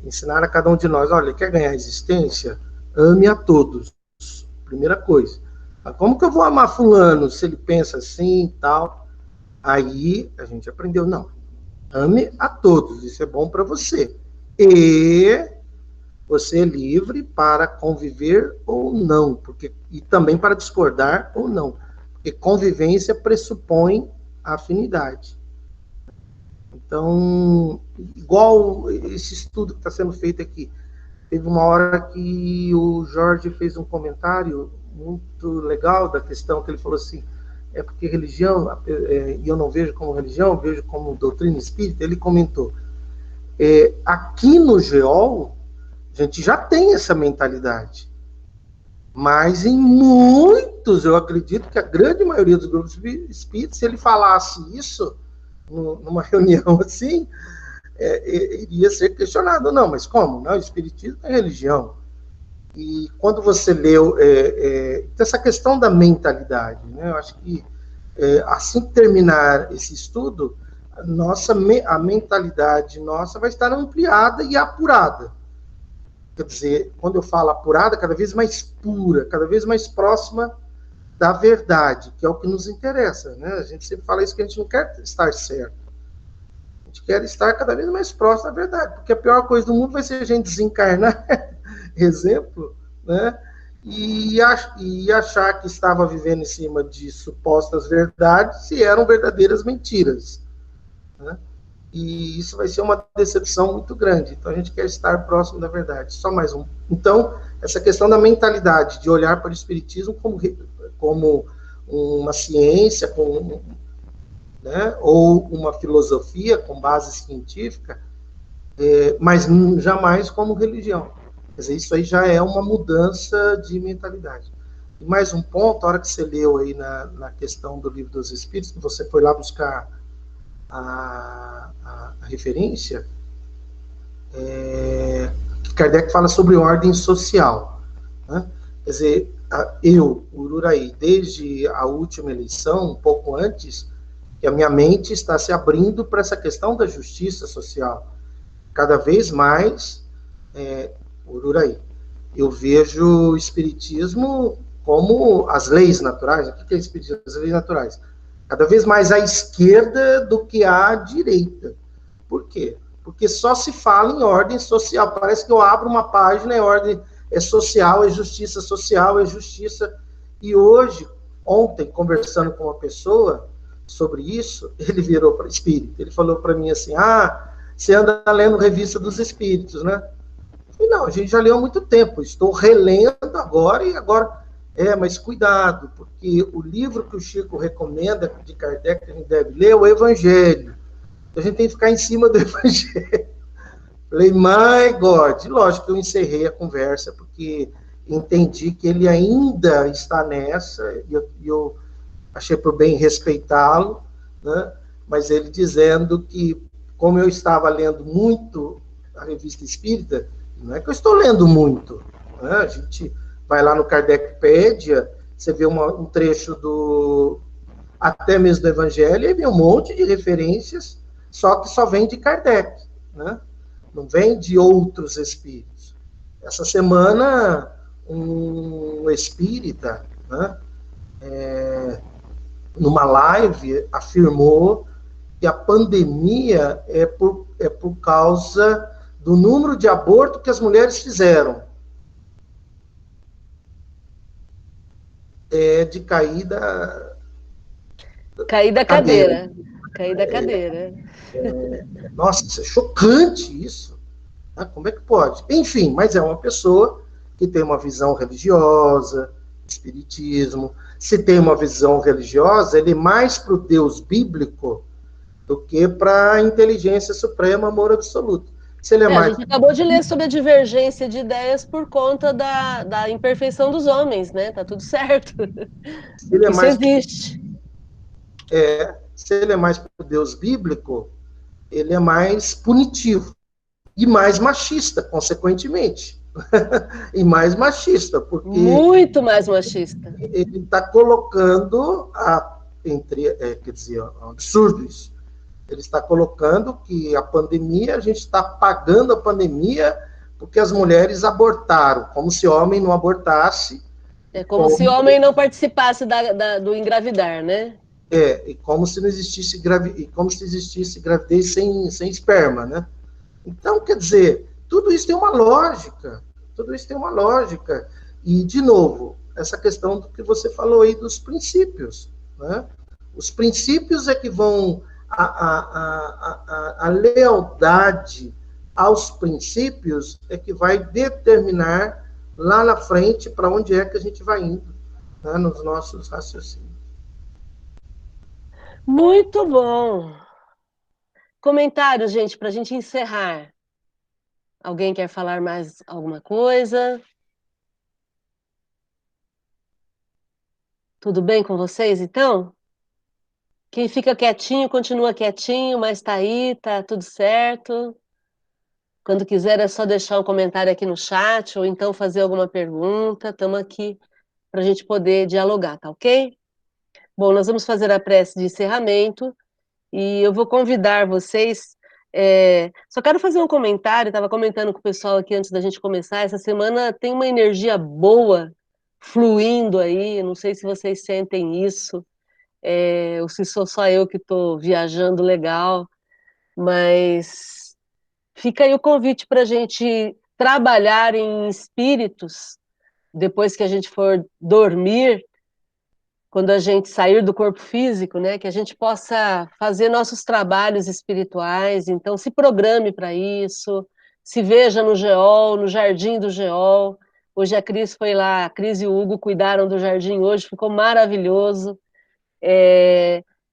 ensinar a cada um de nós, olha, quer ganhar existência? Ame a todos. Primeira coisa. Mas como que eu vou amar fulano se ele pensa assim e tal? Aí a gente aprendeu, não. Ame a todos, isso é bom para você. E você é livre para conviver ou não, e também para discordar ou não. Porque convivência pressupõe afinidade. Então, igual esse estudo que está sendo feito aqui, teve uma hora que o Jorge fez um comentário muito legal da questão, que ele falou assim, porque religião, e eu não vejo como religião, vejo como doutrina espírita. Ele comentou, aqui no GEOL, a gente já tem essa mentalidade, mas em muitos, eu acredito que a grande maioria dos grupos espíritas, se ele falasse isso numa reunião assim, iria ser questionado. Não, mas como? Não, o espiritismo é religião. E quando você leu essa questão da mentalidade, né, eu acho que assim que terminar esse estudo, a mentalidade nossa vai estar ampliada e apurada. Quer dizer, quando eu falo apurada, cada vez mais pura, cada vez mais próxima da verdade, que é o que nos interessa, né? A gente sempre fala isso, que a gente não quer estar certo. A gente quer estar cada vez mais próximo da verdade, porque a pior coisa do mundo vai ser a gente desencarnar, exemplo, né? E achar que estava vivendo em cima de supostas verdades e eram verdadeiras mentiras, né? E isso vai ser uma decepção muito grande. Então, a gente quer estar próximo da verdade. Só mais um. Então, essa questão da mentalidade, de olhar para o espiritismo como uma ciência, né, ou uma filosofia com base científica, mas jamais como religião. Quer dizer, isso aí já é uma mudança de mentalidade. E mais um ponto, a hora que você leu aí na questão do Livro dos Espíritos, que você foi lá buscar a referência, Kardec fala sobre ordem social, né? Quer dizer, eu, Ururaí, desde a última eleição, um pouco antes, que a minha mente está se abrindo para essa questão da justiça social. Cada vez mais, Ururaí, eu vejo o espiritismo como as leis naturais. O que é espiritismo? As leis naturais. Cada vez mais à esquerda do que à direita. Por quê? Porque só se fala em ordem social. Parece que eu abro uma página, ordem social, justiça social, justiça. E hoje, ontem, conversando com uma pessoa sobre isso, ele virou para espírito. Ele falou para mim assim, você anda lendo Revista dos Espíritos, né? Eu falei, não, a gente já leu há muito tempo, estou relendo agora, mas cuidado, porque o livro que o Chico recomenda, de Kardec, que a gente deve ler, é o Evangelho. A gente tem que ficar em cima do Evangelho. Falei, my God. Lógico que eu encerrei a conversa, porque entendi que ele ainda está nessa, e eu achei por bem respeitá-lo, né? Mas ele dizendo que, como eu estava lendo muito a Revista Espírita, não é que eu estou lendo muito, né? A gente vai lá no Kardecpédia, você vê um trecho até mesmo do Evangelho, e vem um monte de referências, só que só vem de Kardec, né? Não vem de outros espíritos. Essa semana, um espírita, né, numa live, afirmou que a pandemia é por causa do número de abortos que as mulheres fizeram. É de cair da cadeira. Cair da cadeira. Nossa, é chocante isso. Como é que pode? Enfim, mas é uma pessoa que tem uma visão religiosa, espiritismo. Se tem uma visão religiosa, ele é mais para o Deus bíblico do que para a inteligência suprema, amor absoluto. Se ele é A mais... gente acabou de ler sobre a divergência de ideias por conta da imperfeição dos homens, né? Tá tudo certo. Se ele é Isso mais... existe. Se ele é mais para o Deus bíblico, ele é mais punitivo e mais machista, consequentemente. E mais machista, porque... Muito mais machista. Ele está colocando, quer dizer, é um absurdo isso. Ele está colocando que a pandemia, a gente está pagando a pandemia porque as mulheres abortaram, como se homem não abortasse. É como se homem não participasse do engravidar, né? E como se não existisse gravidez sem esperma, né? Então, quer dizer, tudo isso tem uma lógica. Tudo isso tem uma lógica. E, de novo, essa questão do que você falou aí dos princípios, né? Os princípios é que vão... A lealdade aos princípios é que vai determinar lá na frente para onde é que a gente vai indo, né, nos nossos raciocínios. Muito bom. Comentários, gente, para a gente encerrar. Alguém quer falar mais alguma coisa? Tudo bem com vocês, então? Quem fica quietinho, continua quietinho, mas tá aí, tá tudo certo. Quando quiser é só deixar um comentário aqui no chat, ou então fazer alguma pergunta. Estamos aqui para a gente poder dialogar, tá ok? Bom, nós vamos fazer a prece de encerramento, e eu vou convidar vocês... Só quero fazer um comentário, estava comentando com o pessoal aqui antes da gente começar, essa semana tem uma energia boa fluindo aí, não sei se vocês sentem isso, ou se sou só eu que estou viajando legal, mas fica aí o convite para a gente trabalhar em espíritos, depois que a gente for dormir, quando a gente sair do corpo físico, né, que a gente possa fazer nossos trabalhos espirituais, então se programe para isso, se veja no GEOL, no Jardim do GEOL. Hoje a Cris foi lá, a Cris e o Hugo cuidaram do jardim hoje, ficou maravilhoso.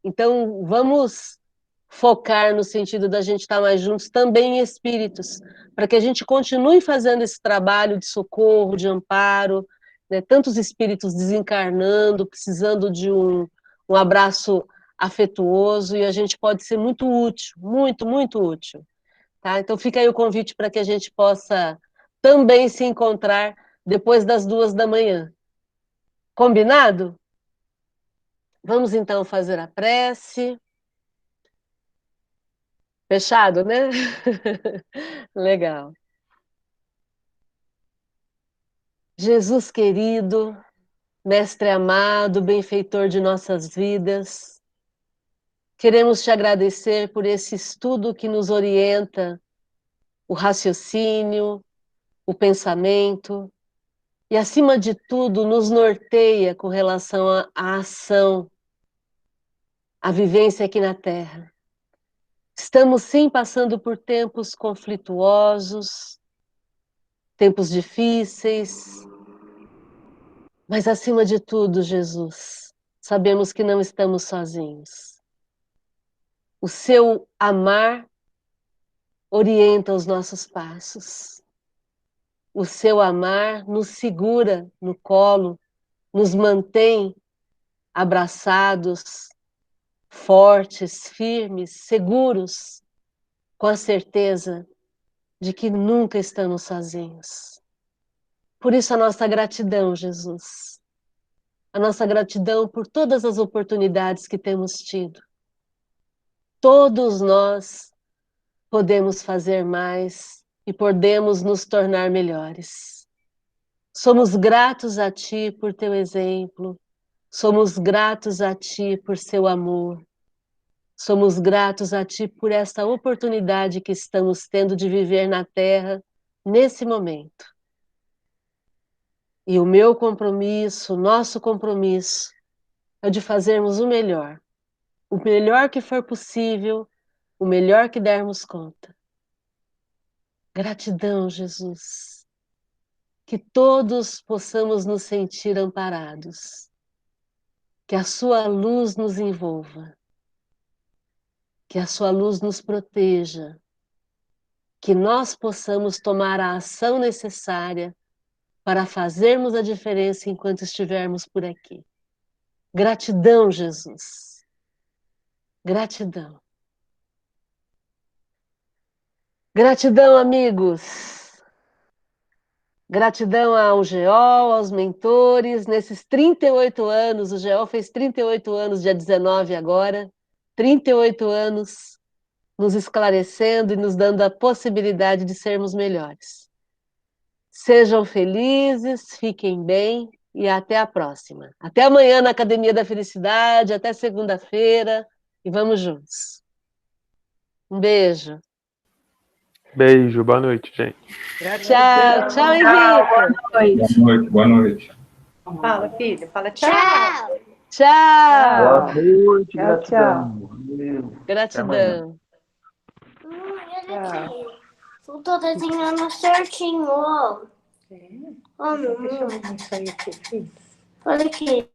Então vamos focar no sentido da gente estar mais juntos também em espíritos, para que a gente continue fazendo esse trabalho de socorro, de amparo, né? Tantos espíritos desencarnando, precisando de um abraço afetuoso, e a gente pode ser muito útil, muito, muito útil. Tá? Então fica aí o convite para que a gente possa também se encontrar depois das 2 da manhã. Combinado? Vamos então fazer a prece. Fechado, né? Legal. Jesus querido, Mestre amado, benfeitor de nossas vidas, queremos te agradecer por esse estudo que nos orienta o raciocínio, o pensamento e, acima de tudo, nos norteia com relação à ação, à vivência aqui na Terra. Estamos sim passando por tempos conflituosos, tempos difíceis, mas acima de tudo, Jesus, sabemos que não estamos sozinhos. O seu amar orienta os nossos passos. O seu amar nos segura no colo, nos mantém abraçados, fortes, firmes, seguros, com a certeza de que nunca estamos sozinhos. Por isso a nossa gratidão, Jesus. a nossa gratidão por todas as oportunidades que temos tido. Todos nós podemos fazer mais e podemos nos tornar melhores. Somos gratos a Ti por Teu exemplo, somos gratos a Ti por Seu amor, somos gratos a Ti por esta oportunidade que estamos tendo de viver na Terra nesse momento. E o meu compromisso, o nosso compromisso, é de fazermos o melhor que for possível, o melhor que dermos conta. Gratidão, Jesus. Que todos possamos nos sentir amparados. Que a Sua luz nos envolva. Que a Sua luz nos proteja. Que nós possamos tomar a ação necessária para fazermos a diferença enquanto estivermos por aqui. Gratidão, Jesus. Gratidão. Gratidão, amigos. Gratidão ao GEOL, aos mentores, nesses 38 anos, o GEOL fez 38 anos, dia 19 agora, 38 anos nos esclarecendo e nos dando a possibilidade de sermos melhores. Sejam felizes, fiquem bem e até a próxima. Até amanhã na Academia da Felicidade, até segunda-feira e vamos juntos. Um beijo. Beijo, boa noite, gente. Tchau, tchau, Henrique. Boa noite. Boa noite. Fala, filho. Fala tchau. Tchau. Boa noite, Tchau, gratidão. Valeu. Gratidão. Olha aqui. Eu tô desenhando certinho, ó. É. Ó, Deixa eu mamãe. ver isso aí aqui, filho. Olha aqui.